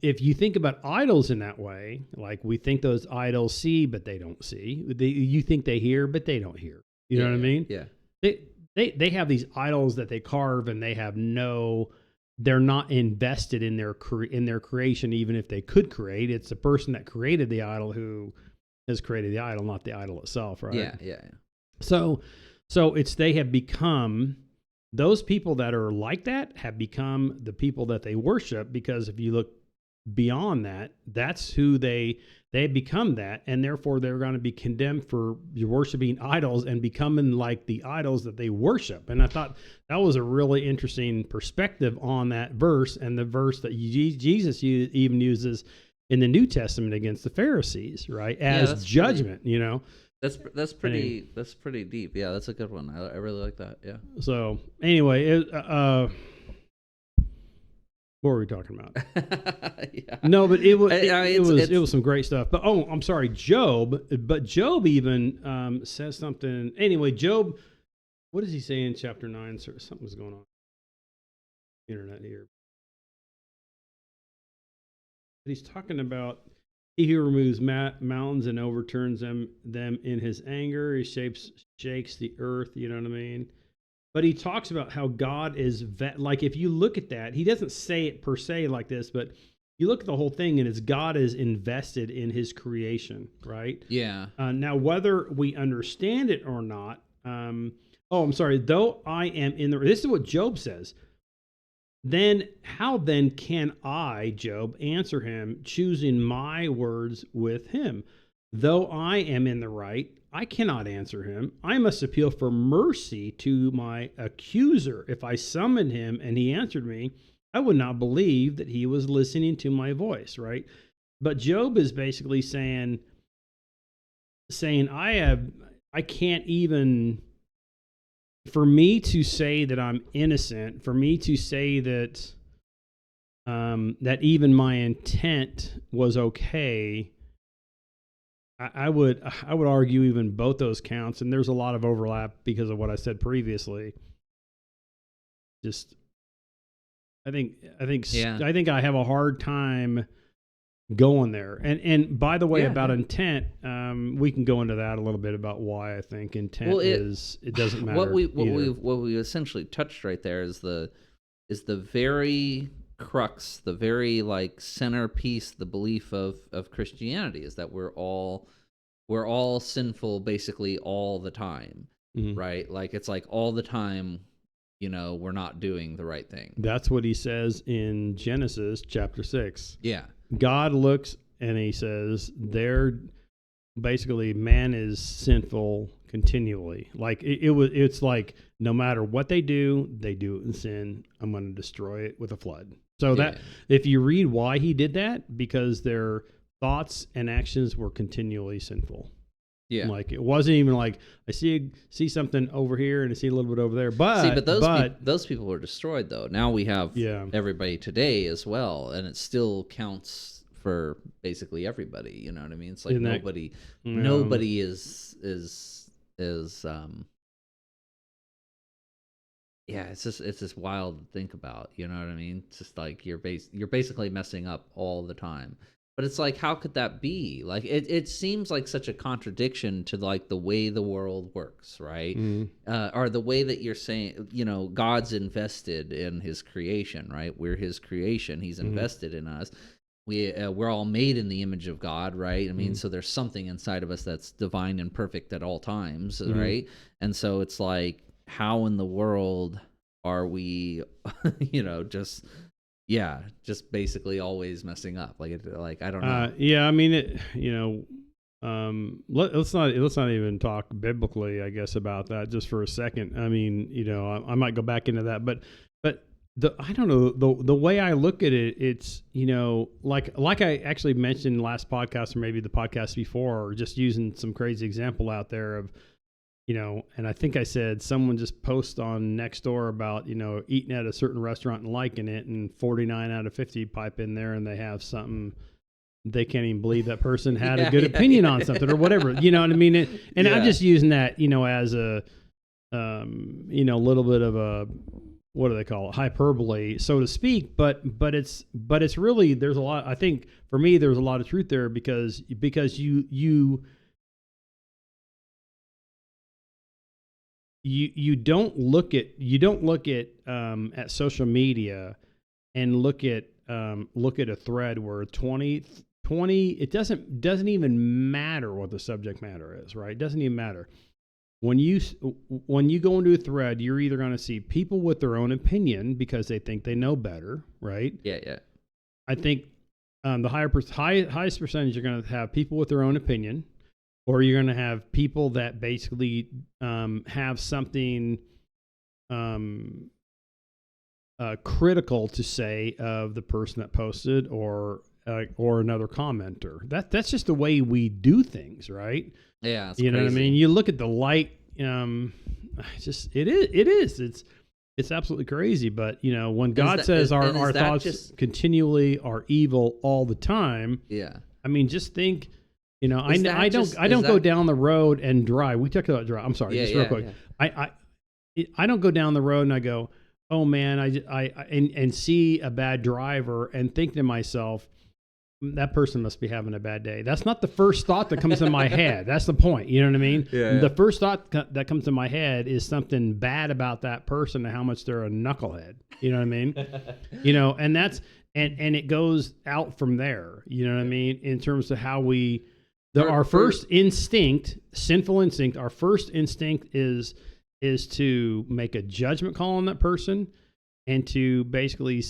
if you think about idols in that way, like we think those idols see, but they don't see. You think they hear, but they don't hear. You know what I mean? Yeah. They have these idols that they carve, and they're not invested in their creation, even if they could create. It's the person that created the idol who has created the idol, not the idol itself, right? Yeah. So they have become, those people that are like that have become the people that they worship, because if you look beyond that, that's who they become that, and therefore they're going to be condemned for worshiping idols and becoming like the idols that they worship. And I thought that was a really interesting perspective on that verse, and the verse that Jesus even uses in the New Testament against the Pharisees, right? As judgment, you know. That's pretty deep. Yeah, that's a good one. I really like that. Yeah. So anyway, what were we talking about? Yeah. No, but it was some great stuff. But I'm sorry, Job. But Job even says something. Anyway, Job, what does he say in chapter 9? Something's going on. Internet here. But he's talking about he who removes mountains and overturns them in his anger. He shakes the earth. You know what I mean? But he talks about how God is like, if you look at that, he doesn't say it per se like this, but you look at the whole thing, and it's God is invested in his creation, right? Yeah. Now, whether we understand it or not, I'm sorry, though I am in this is what Job says. Then how then can I, Job, answer him, choosing my words with him? Though I am in the right, I cannot answer him. I must appeal for mercy to my accuser. If I summoned him and he answered me, I would not believe that he was listening to my voice, right? But Job is basically saying I can't even, for me to say that I'm innocent, for me to say that that even my intent was okay, I would argue even both those counts, and there's a lot of overlap because of what I said previously. Just, I think I have a hard time going there. And by the way, about intent, we can go into that a little bit about why I think intent it doesn't matter. What we essentially touched right there is the very crux, the very like centerpiece, the belief of Christianity is that we're all sinful basically all the time, right? Like it's like all the time, you know, we're not doing the right thing. That's what he says in Genesis chapter 6. Yeah. God looks and he says, basically man is sinful continually. Like it's like no matter what they do it in sin. I'm going to destroy it with a flood. So that if you read why he did that, because their thoughts and actions were continually sinful. Yeah, like it wasn't even like I see something over here and I see a little bit over there. But those people were destroyed though. Now we have everybody today as well, and it still counts for basically everybody. You know what I mean? It's like nobody is yeah, it's just wild to think about. You know what I mean? It's just like you're basically messing up all the time. But it's like, how could that be? Like, it seems like such a contradiction to like the way the world works, right? Mm. Or the way that you're saying, God's invested in His creation, right? We're His creation. He's invested in us. We're all made in the image of God, right? I mean, so there's something inside of us that's divine and perfect at all times, right? And so it's like, how in the world are we, just basically always messing up? Like I don't know. Yeah, I mean, let's not even talk biblically, I guess, about that just for a second. I mean, I might go back into that, but I don't know, the way I look at it, it's, like I actually mentioned last podcast or maybe the podcast before, or just using some crazy example out there of, and I think I said someone just post on Nextdoor about, eating at a certain restaurant and liking it, and 49 out of 50 pipe in there and they have something they can't even believe that person had a good opinion on something or whatever, you know what I mean? And I'm just using that, as a, little bit of a, what do they call it? Hyperbole, so to speak. But it's really, there's a lot, I think for me, there's a lot of truth there because you don't look at social media and look at a thread where 20 it doesn't even matter what the subject matter is, right? It doesn't even matter. When you go into a thread, you're either going to see people with their own opinion because they think they know better, right? Yeah. I think the highest percentage you're going to have people with their own opinion, or you're going to have people that basically have something critical to say of the person that posted or another commenter. That's just the way we do things, right? Yeah, you know crazy. what I mean? You look at the light. It's absolutely crazy. But when God says our thoughts continually are evil all the time. Yeah. I mean, just think. I don't go down the road and drive. We talked about drive. I'm sorry, just real quick. Yeah. I don't go down the road and I go, oh man, and see a bad driver and think to myself, that person must be having a bad day. That's not the first thought that comes in my head. That's the point. You know what I mean? Yeah. The first thought that comes in my head is something bad about that person and how much they're a knucklehead. You know what I mean? And that's, and it goes out from there. You know what I mean? In terms of how our first instinct, sinful instinct, our first instinct is to make a judgment call on that person and to basically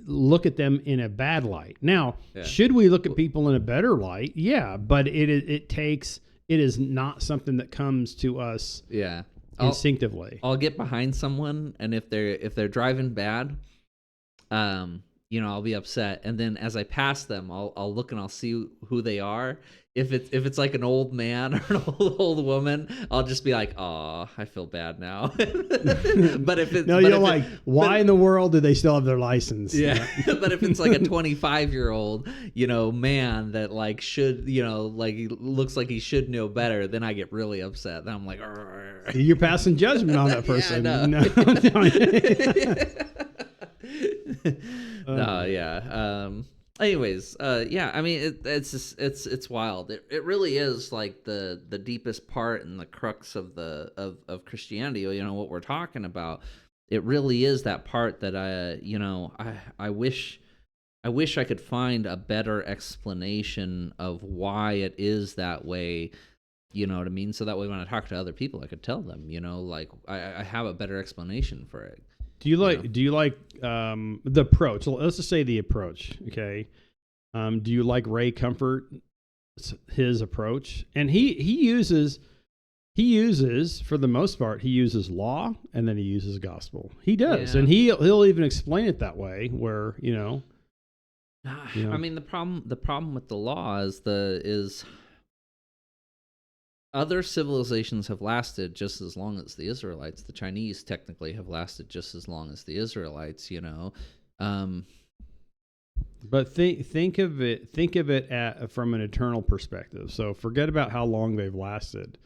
look at them in a bad light. Now, should we look at people in a better light? Yeah, but it is not something that comes to us instinctively. I'll get behind someone, and if they're driving bad, I'll be upset, and then as I pass them, I'll look and I'll see who they are. If it's like an old man or an old woman, I'll just be like, "Oh, I feel bad now." But if it's why in the world do they still have their license? Yeah. But if it's like a 25-year-old, man that like should, like he looks like he should know better, then I get really upset. Then I'm like, "Arr." You're passing judgment on that person. Yeah, no. Yeah. Anyways, I mean, it's wild. It really is like the deepest part and the crux of of Christianity. What we're talking about. It really is that part that I wish I could find a better explanation of why it is that way. You know what I mean? So that way when I talk to other people, I could tell them. Like I have a better explanation for it. Do you like the approach? Let's just say the approach, okay? Do you like Ray Comfort, his approach? And he uses for the most part, he uses law and then he uses gospel. He does, and he'll even explain it that way. Where I mean, the problem with the law is other civilizations have lasted just as long as the Israelites. The Chinese technically have lasted just as long as the Israelites, But think of it from an eternal perspective. So forget about how long they've lasted.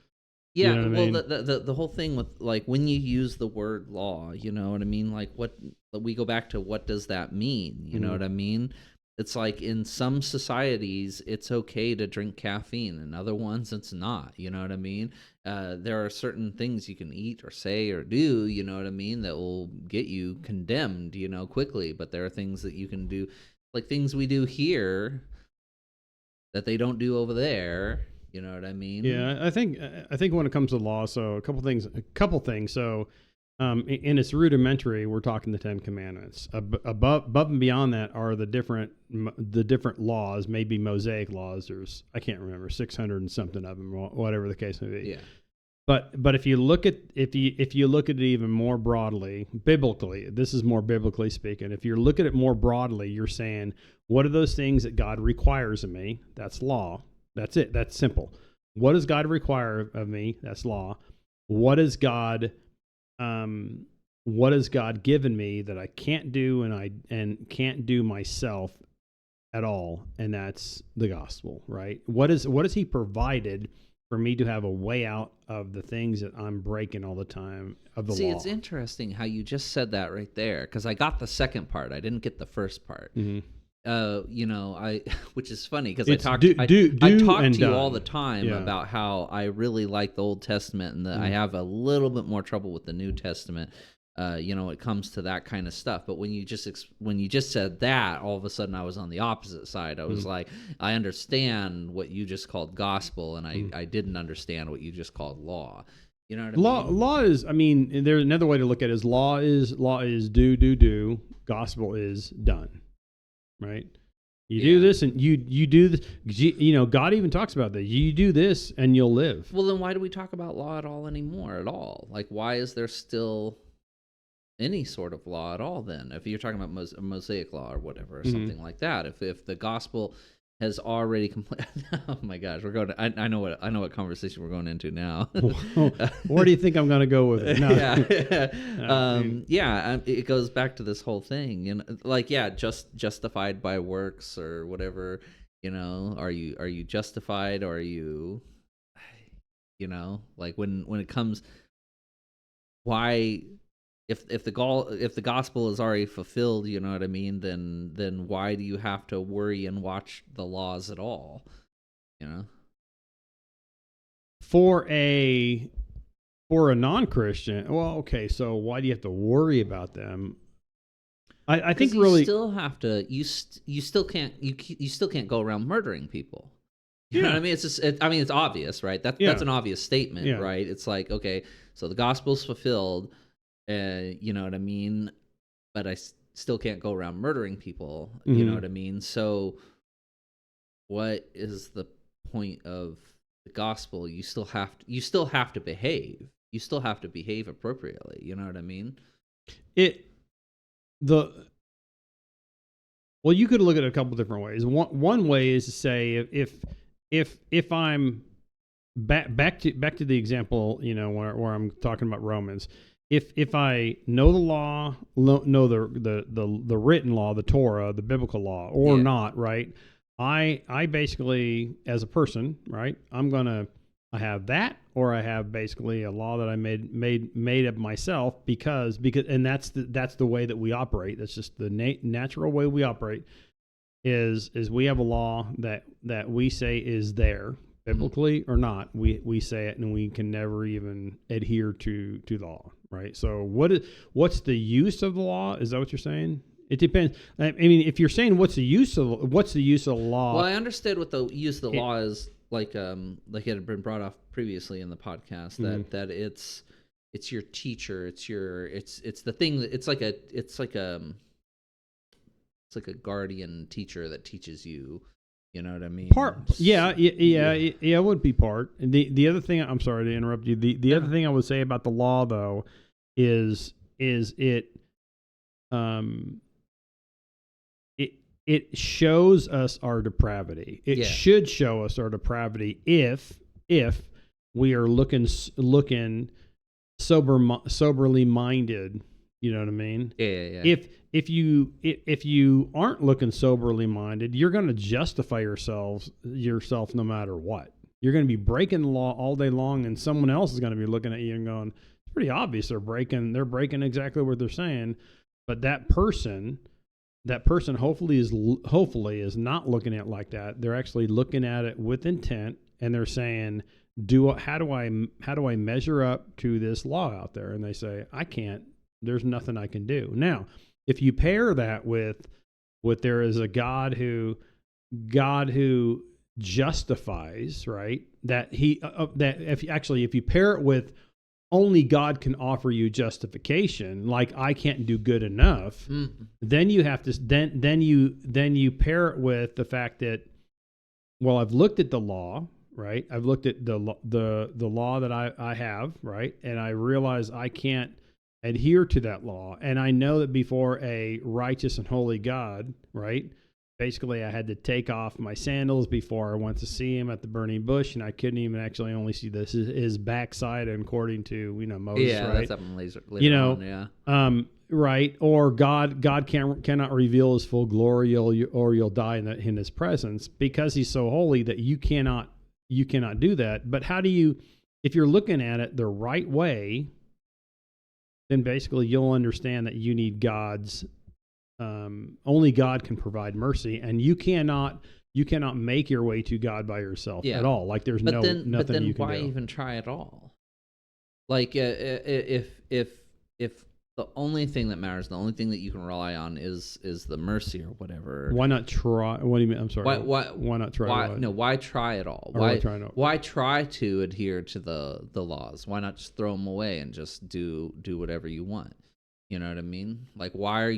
You Yeah, know what I well, mean? the whole thing with like when you use the word law, you know what I mean? Like what we go back to, what does that mean? You know Mhm. what I mean? It's like in some societies it's okay to drink caffeine, in other ones it's not. You know what I mean? There are certain things you can eat or say or do, you know what I mean, that will get you condemned, you know, quickly. But there are things that you can do, like things we do here that they don't do over there. You know what I mean? Yeah, I think when it comes to law, so a couple things. So, in its rudimentary, we're talking the Ten Commandments. Above and beyond that are the different laws, maybe Mosaic laws. There's, I can't remember, 600 and something of them, whatever the case may be. Yeah. But if you look at if you look at it even more broadly, biblically, this is more biblically speaking. If you're looking at it more broadly, you're saying, what are those things that God requires of me? That's law. That's it. That's simple. What does God require of me? That's law. What is God given me that I can't do and can't do myself at all? And that's the gospel, right? What is he provided for me to have a way out of the things that I'm breaking all the time of the law? See, it's interesting how you just said that right there, because I got the second part. I didn't get the first part. Mm-hmm. You know, which is funny because It's I talk do to and you all done. the time Yeah. about how I really like the Old Testament, and that I have a little bit more trouble with the New Testament. You know, it comes to that kind of stuff. But when you just said that, all of a sudden I was on the opposite side. I was like, I understand what you just called gospel, and I didn't understand what you just called law. You know what I mean? Law is, I mean, there's another way to look at it is law is do. Gospel is done. Right? You do this and you do this. You know, God even talks about that. You do this and you'll live. Well, then why do we talk about law at all anymore at all? Like, why is there still any sort of law at all then? If you're talking about Mosaic law or whatever, or something like that. If the gospel has already oh my gosh, we're going to, I know what conversation we're going into now. Where do you think I'm going to go with it? No. It goes back to this whole thing, you know, like, just justified by works or whatever, you know. Are you justified, or are you, you know, like when it comes, why, if the gospel is already fulfilled, you know what I mean, then why do you have to worry and watch the laws at all, you know? For a non-Christian, well, okay, so why do you have to worry about them? I think you really still have to, you still can't go around murdering people. You know what I mean? It's just, it's obvious, right? That's an obvious statement, right? It's like, okay, so the gospel's fulfilled, you know what I mean? But I still can't go around murdering people. You know what I mean? So what is the point of the gospel? You still have to behave. You still have to behave appropriately. You know what I mean? Well, you could look at it a couple different ways. One way is to say if I'm back to the example, you know, where I'm talking about Romans. If I know the law, know the written law, the Torah, the biblical law, or not, right? I basically, as a person, right, I have that, or I have basically a law that I made of myself because and that's the way that we operate. That's just the natural way we operate. Is we have a law that we say is there biblically or not. We say it, and we can never even adhere to the law, right? So what's the use of the law? Is that what you're saying? It depends. I mean, if you're saying what's the use of the law? Well, I understood what the use of the law is, like it had been brought up previously in the podcast, that it's your teacher, it's the thing that it's like a guardian teacher that teaches you. You know what I mean? It would be part. The other thing, I'm sorry to interrupt you. The other thing I would say about the law, though, is it shows us our depravity. It should show us our depravity if we are looking soberly minded. You know what I mean? Yeah. If you aren't looking soberly minded, you're going to justify yourself no matter what. you're going to be breaking the law all day long, and someone else is going to be looking at you and going, it's pretty obvious they're breaking exactly what they're saying. But that person hopefully is not looking at it like that. They're actually looking at it with intent, and they're saying, how do I measure up to this law out there? And they say, I can't. There's nothing I can do. Now, if you pair that with there is a God who justifies, right? That if you pair it with only God can offer you justification, like I can't do good enough, then you have to then you pair it with the fact that, well, I've looked at the law, right? I've looked at the law that I have, right? And I realize I can't adhere to that law. And I know that before a righteous and holy God, right? Basically, I had to take off my sandals before I went to see him at the burning bush, and I couldn't even actually only see his backside, according to Moses. Yeah, right? that's up later on, yeah. Right? Or God cannot reveal his full glory, or you'll die in his presence, because he's so holy that you cannot do that. But how do you, if you're looking at it the right way, then basically you'll understand that you need God's. Only God can provide mercy, and you cannot make your way to God by yourself at all. Like there's nothing you can do. Why even try at all? Like if the only thing that matters, the only thing that you can rely on is the mercy or whatever. Why not try? What do you mean? I'm sorry. Why not try? Why try at all? Why try to adhere to the laws? Why not just throw them away and just do whatever you want? You know what I mean? Like why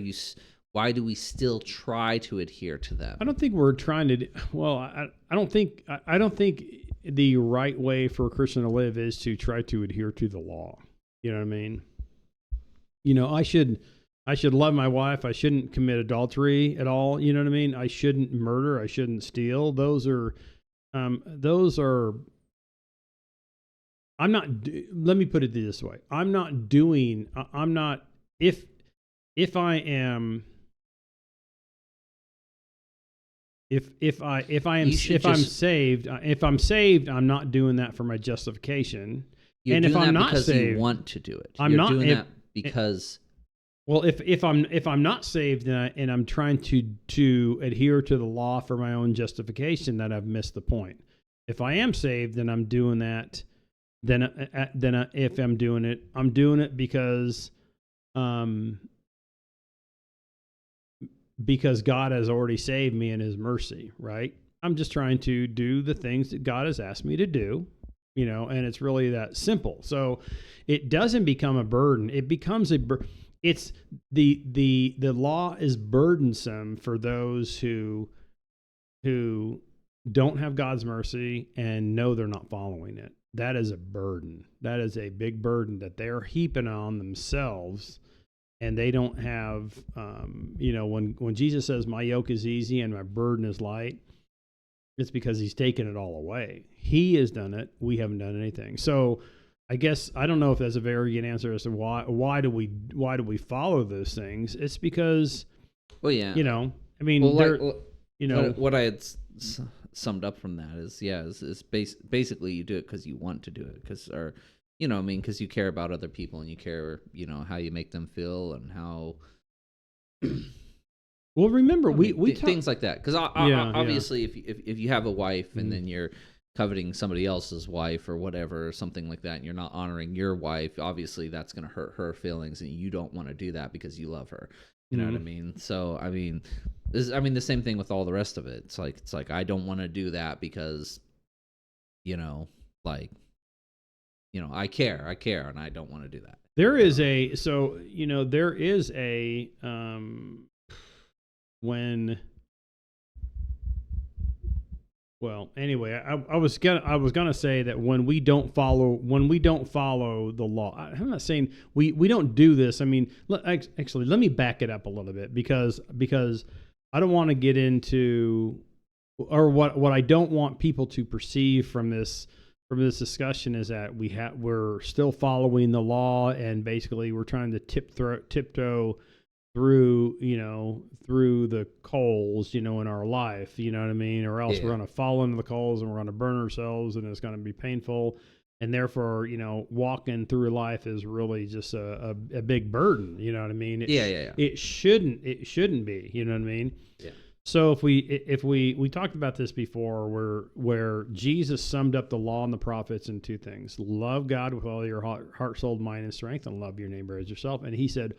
do we still try to adhere to them? I don't think we're trying to. Well, I don't think the right way for a Christian to live is to try to adhere to the law. You know what I mean? I should love my wife. I shouldn't commit adultery at all. You know what I mean? I shouldn't murder. I shouldn't steal. Those are. I'm not. Let me put it this way. I'm not doing. I'm not. If I am. If I'm saved, I'm not doing that for my justification. You're doing that because you want to do it. You're doing that because. Well, if I'm not saved and I'm trying to adhere to the law for my own justification, then I've missed the point. If I am saved, then I'm doing that. Then if I'm doing it because God has already saved me in his mercy, right? I'm just trying to do the things that God has asked me to do, and it's really that simple. So it doesn't become a burden. It becomes it's the law is burdensome for those who don't have God's mercy and know they're not following it. That is a burden. That is a big burden that they're heaping on themselves. And they don't have, when Jesus says, my yoke is easy and my burden is light, it's because he's taken it all away. He has done it. We haven't done anything. So I guess, I don't know if that's a very good answer as to why do we follow those things. It's because, what I had summed up from that is basically you do it because you want to do it, because you care about other people and you care, how you make them feel and how. Well, remember we things like that, because obviously if you have a wife and then you're coveting somebody else's wife or whatever, or something like that, and you're not honoring your wife, obviously that's going to hurt her feelings, and you don't want to do that because you love her. You know what I mean? So the same thing with all the rest of it. It's like I don't want to do that because, I care, and I don't want to do that. There is well, anyway, I was gonna say that when we don't follow the law, I'm not saying we don't do this. I mean, actually, let me back it up a little bit because I don't want to get into, or what I don't want people to perceive from this discussion is that we're still following the law, and basically we're trying to tiptoe through the coals, in our life, you know what I mean? Or else we're Yeah. going to fall into the coals and we're going to burn ourselves and it's going to be painful. And therefore, walking through life is really just a big burden. You know what I mean? Yeah, yeah, yeah. It shouldn't be, you know what I mean? Yeah. So if we talked about this before, where Jesus summed up the law and the prophets in two things: love God with all your heart, soul, mind, and strength, and love your neighbor as yourself. And he said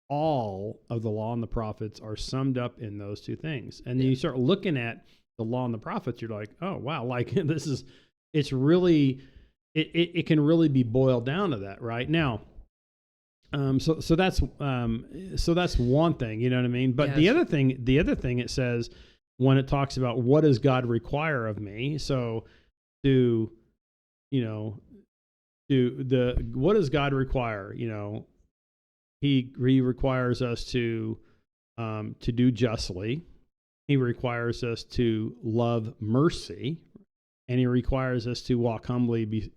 all of the law and the prophets are summed up in those two things. And then you start looking at the law and the prophets, you're like, oh wow, like it's really it can really be boiled down to that right now. So that's one thing, you know what I mean? But the other thing it says, when it talks about what does God require of me, so what does God require? He requires us to do justly. He requires us to love mercy, and he requires us to walk humbly,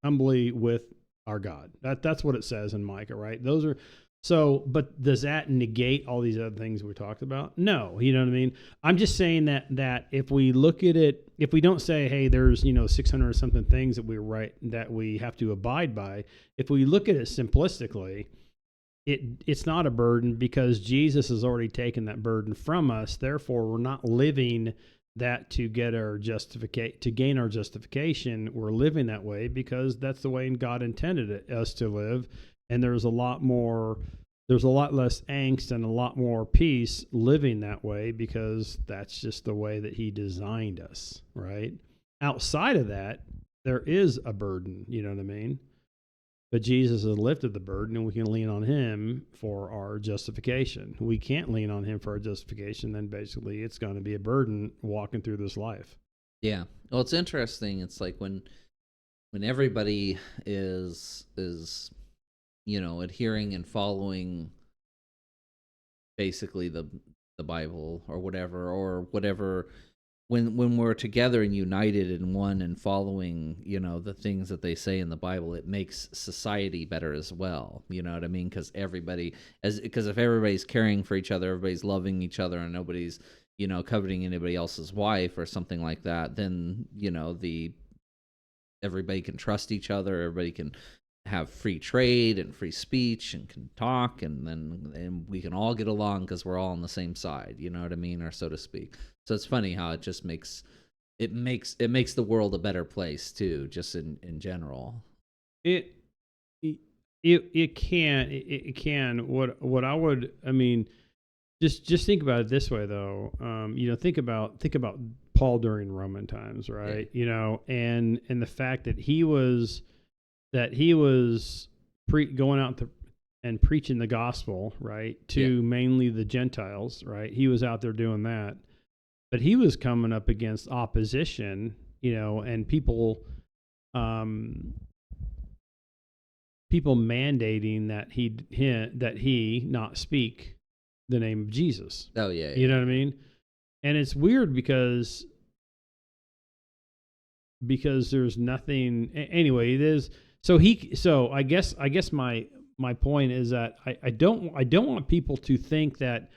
humbly with our God. That's what it says in Micah, right? Those are so. But does that negate all these other things we talked about? No, you know what I mean. I'm just saying that if we look at it, if we don't say, hey, there's 600 or something things that we have to abide by. If we look at it simplistically, it's not a burden because Jesus has already taken that burden from us. Therefore, we're not living that to gain our justification. We're living that way because that's the way God intended us to live. And there's a lot less angst and a lot more peace living that way because that's just the way that he designed us, right? Outside of that, there is a burden, you know what I mean? But Jesus has lifted the burden, and we can lean on him for our justification. We can't lean on him for our justification, then basically it's going to be a burden walking through this life. Yeah. Well, it's interesting. It's like when everybody is adhering and following basically the Bible or whatever when we're together and united in one and following, the things that they say in the Bible, it makes society better as well. You know what I mean? Because if everybody's caring for each other, everybody's loving each other, and nobody's, coveting anybody else's wife or something like that, then, everybody can trust each other. Everybody can have free trade and free speech and can talk, and we can all get along because we're all on the same side, you know what I mean, or so to speak. So it's funny how it just makes the world a better place too, just in general. It can. What I would, I mean, just think about it this way though. Think about Paul during Roman times, right? Yeah. And the fact that he was going out and preaching the gospel, right, to mainly the Gentiles, right? He was out there doing that, but he was coming up against opposition, and people mandating that he not speak the name of Jesus. Oh yeah. You know what I mean? And it's weird because there's nothing anyway. It is. So I guess my point is that I don't want people to think that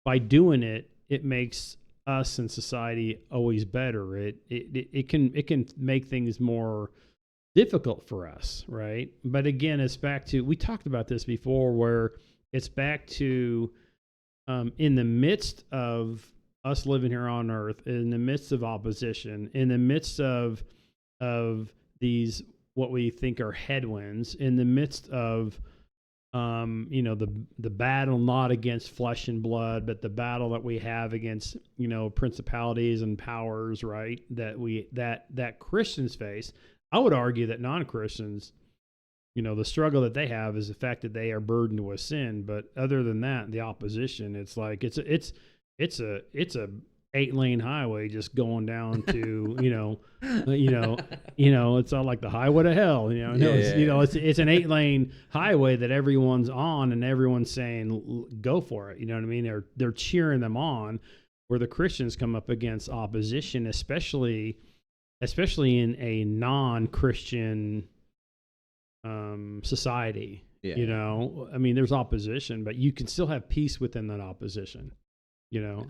by doing it makes us and society always better. It can make things more difficult for us, right? But again, it's back to, we talked about this before, where it's back to in the midst of us living here on earth, in the midst of opposition, in the midst of these what we think are headwinds, in the midst of the battle not against flesh and blood, but the battle that we have against principalities and powers, right? That Christians face. I would argue that non-Christians, the struggle that they have is the fact that they are burdened with sin. But other than that, the opposition, it's like it's a 8-lane highway just going down to it's all like the highway to hell. It's an 8-lane highway that everyone's on, and everyone's saying go for it. You know what I mean? They're cheering them on. Where the Christians come up against opposition, especially in a non-Christian society. Yeah. You know, I mean, there's opposition, but you can still have peace within that opposition. You know.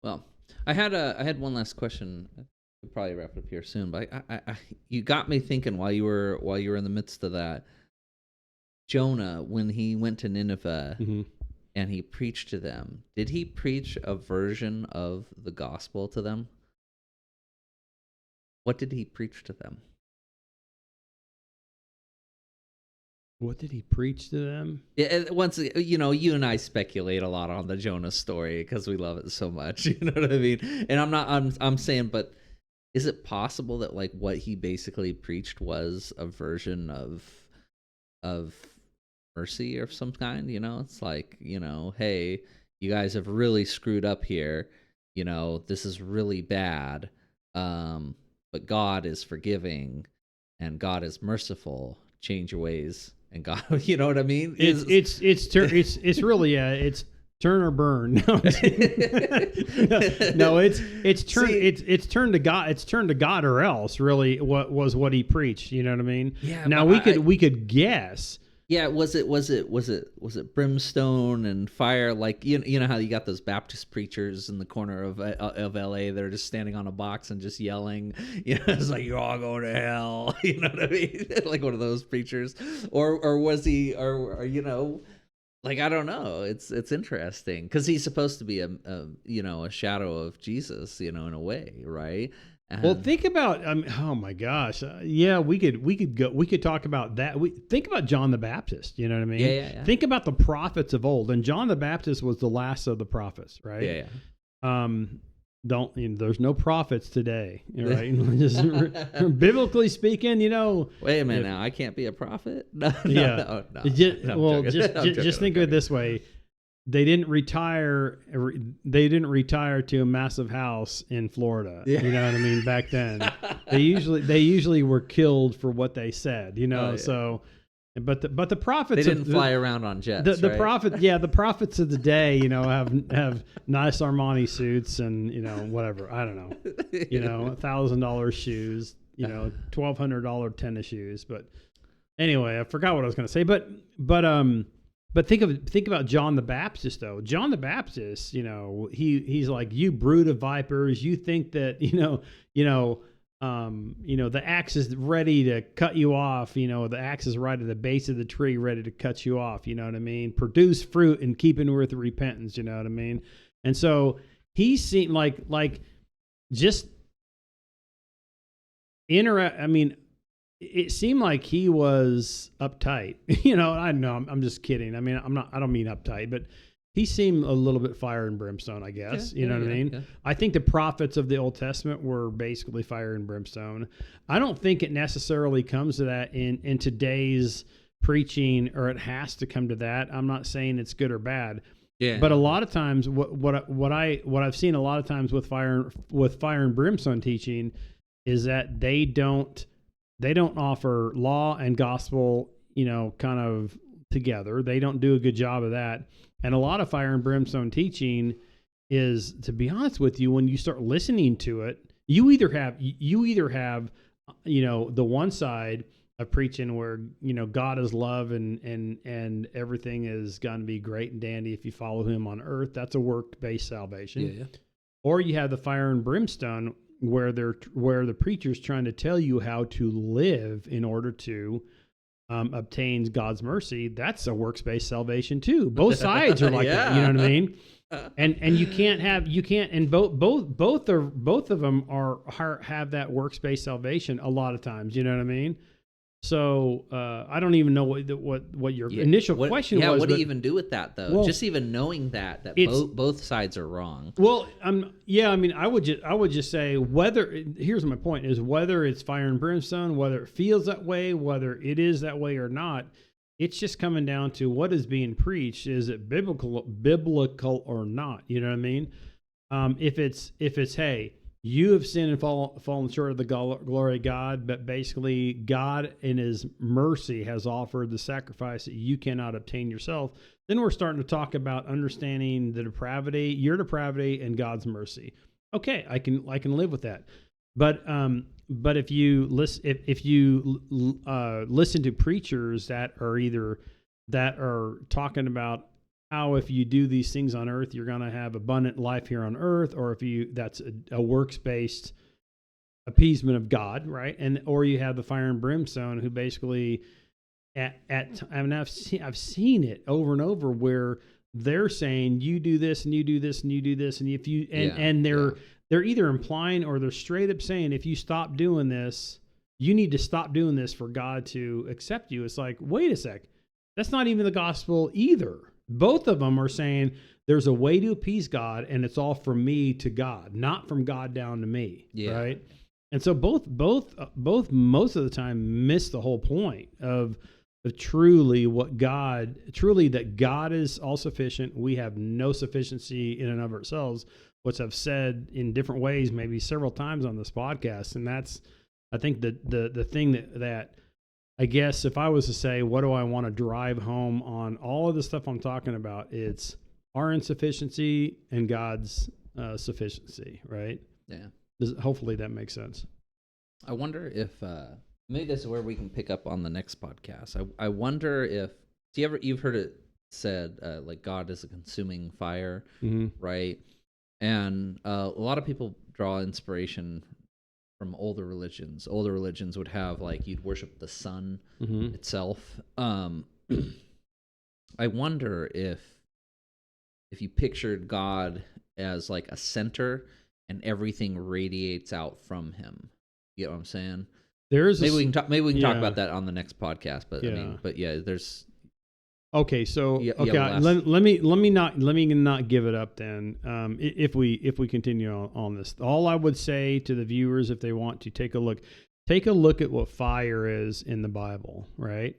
Well, I had one last question. We'll probably wrap it up here soon, but you got me thinking while you were in the midst of that. Jonah, when he went to Nineveh Mm-hmm. and he preached to them, did he preach a version of the gospel to them? What did he preach to them? What did he preach to them? Yeah, once you and I speculate a lot on the Jonah story because we love it so much. You know what I mean? And I'm saying, but is it possible that like what he basically preached was a version of mercy of some kind? You know, it's like, hey, you guys have really screwed up here. This is really bad. But God is forgiving, and God is merciful. Change your ways. And God, you know what I mean? It's really it's turn or burn. No, it's turn to God. It's turn to God or else. Really, what he preached? You know what I mean? Yeah. Now we could guess. Yeah, was it brimstone and fire? Like you know how you got those Baptist preachers in the corner of LA that are just standing on a box and just yelling. It's like, you're all going to hell. You know what I mean? Like one of those preachers, or was he, or like, I don't know. It's interesting because he's supposed to be a shadow of Jesus, in a way, right? Well, think about, oh my gosh, yeah, we could talk about that. Think about John the Baptist. You know what I mean? Yeah. Think about the prophets of old, and John the Baptist was the last of the prophets, right? Yeah. There's no prophets today, right? Just biblically speaking, Wait a minute now, I can't be a prophet. No. Just think of it this way. They didn't retire to a massive house in Florida. Yeah. You know what I mean? Back then, they usually were killed for what they said. So, but the prophets, they didn't fly around on jets. The prophets of the day, have nice Armani suits and whatever. I don't know, $1,000 shoes, $1,200 tennis shoes. But anyway, I forgot what I was going to say. But think about John the Baptist though. John the Baptist, he's like, you brood of vipers. You think that the axe is ready to cut you off. The axe is right at the base of the tree, ready to cut you off. You know what I mean? Produce fruit in keeping with repentance. You know what I mean? And so he seemed like just it seemed like he was uptight. I know I'm just kidding. I mean, I don't mean uptight, but he seemed a little bit fire and brimstone, I guess. Yeah, you know what I mean? Yeah. I think the prophets of the Old Testament were basically fire and brimstone. I don't think it necessarily comes to that in today's preaching, or it has to come to that. I'm not saying it's good or bad. Yeah. But a lot of times what I've seen a lot of times with fire and brimstone teaching is that they don't offer law and gospel, kind of together. They don't do a good job of that. And a lot of fire and brimstone teaching is, to be honest with you, when you start listening to it, you either have, the one side of preaching where, God is love and everything is going to be great and dandy if you follow him on earth. That's a work-based salvation. Yeah. Or you have the fire and brimstone where the preacher's trying to tell you how to live in order to obtain God's mercy. That's a works-based salvation too. Both sides are like that. You know what I mean? And you can't, and both of them have that works-based salvation a lot of times. You know what I mean? So I don't even know what your initial question was. Yeah, what do you even do with that though? Well, just even knowing that both sides are wrong. Well, I would just say here's my point is whether it's fire and brimstone, whether it feels that way, whether it is that way or not, it's just coming down to what is being preached. Is it biblical or not? You know what I mean? If it's hey, you have sinned and fallen short of the glory of God, but basically God in his mercy has offered the sacrifice that you cannot obtain yourself. Then we're starting to talk about understanding the depravity, your depravity, and God's mercy. Okay, I can live with that. But if you listen, if you listen to preachers that are talking about how if you do these things on earth, you're going to have abundant life here on earth, or that's a works-based appeasement of God, right? Or you have the fire and brimstone, who basically I've seen it over and over where they're saying you do this and you do this and you do this, and if you they're either implying or they're straight up saying if you stop doing this, you need to stop doing this for God to accept you. It's like, wait a sec, that's not even the gospel either. Both of them are saying there's a way to appease God, and it's all from me to God, not from God down to me, right? And so both most of the time miss the whole point of truly that God is all sufficient. We have no sufficiency in and of ourselves, which I've said in different ways, maybe several times on this podcast. And that's, I think, the thing that I guess if I was to say, what do I want to drive home on all of the stuff I'm talking about, it's our insufficiency and God's sufficiency, right? Yeah. Hopefully that makes sense. I wonder if maybe this is where we can pick up on the next podcast. I wonder if you've heard it said like God is a consuming fire, right? And a lot of people draw inspiration from older religions. Older religions would have like you'd worship the sun itself. I wonder if you pictured God as like a center and everything radiates out from him. You know what I'm saying? Maybe we can talk about that on the next podcast. But there's. Okay, so let me not give it up then. If we continue on this, all I would say to the viewers, if they want to take a look at what fire is in the Bible, right?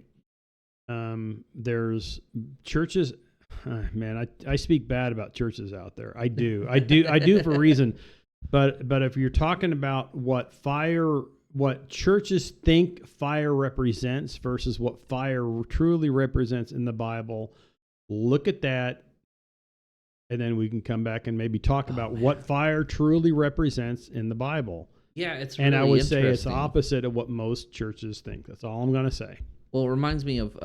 There's churches. Man, I speak bad about churches out there. I do for a reason. But if you're talking about what churches think fire represents versus what fire truly represents in the Bible, look at that, and then we can come back and maybe talk about what fire truly represents in the Bible. Yeah, it's really and I would say it's the opposite of what most churches think. That's all I'm going to say. Well, it reminds me of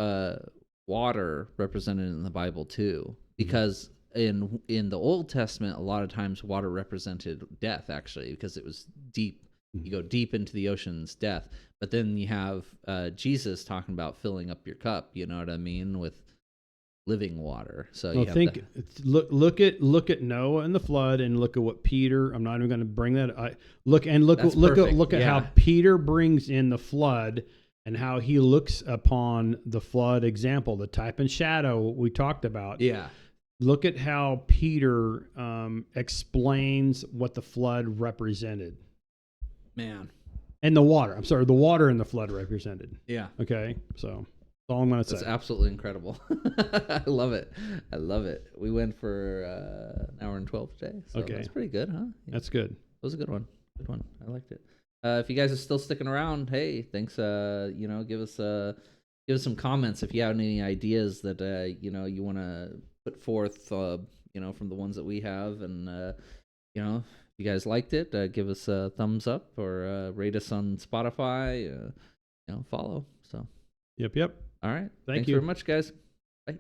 water represented in the Bible too, because in the Old Testament, a lot of times water represented death, actually, because it was deep. You go deep into the ocean's death. But then you have Jesus talking about filling up your cup, you know what I mean, with living water. So look at Noah and the flood, and look at what Peter. I'm not even going to bring that. Look at how Peter brings in the flood, and how he looks upon the flood example, the type and shadow we talked about. Yeah. Look at how Peter explains what the flood represented. Man. And the water. I'm sorry, the water and the flood represented. Yeah. Okay. So that's all I'm going to say. It's absolutely incredible. I love it. We went for an hour and 12 today. So that's pretty good, huh? Yeah. That's good. It was a good one. I liked it. If you guys are still sticking around, hey, thanks. Give us some comments if you have any ideas that you want to put forth. From the ones that we have, and if you guys liked it, give us a thumbs up or rate us on Spotify. Follow. So. Yep. All right. Thanks very much, guys. Bye.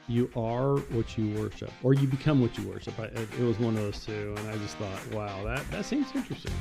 You are what you worship, or you become what you worship. It was one of those two, and I just thought, wow, that seems interesting.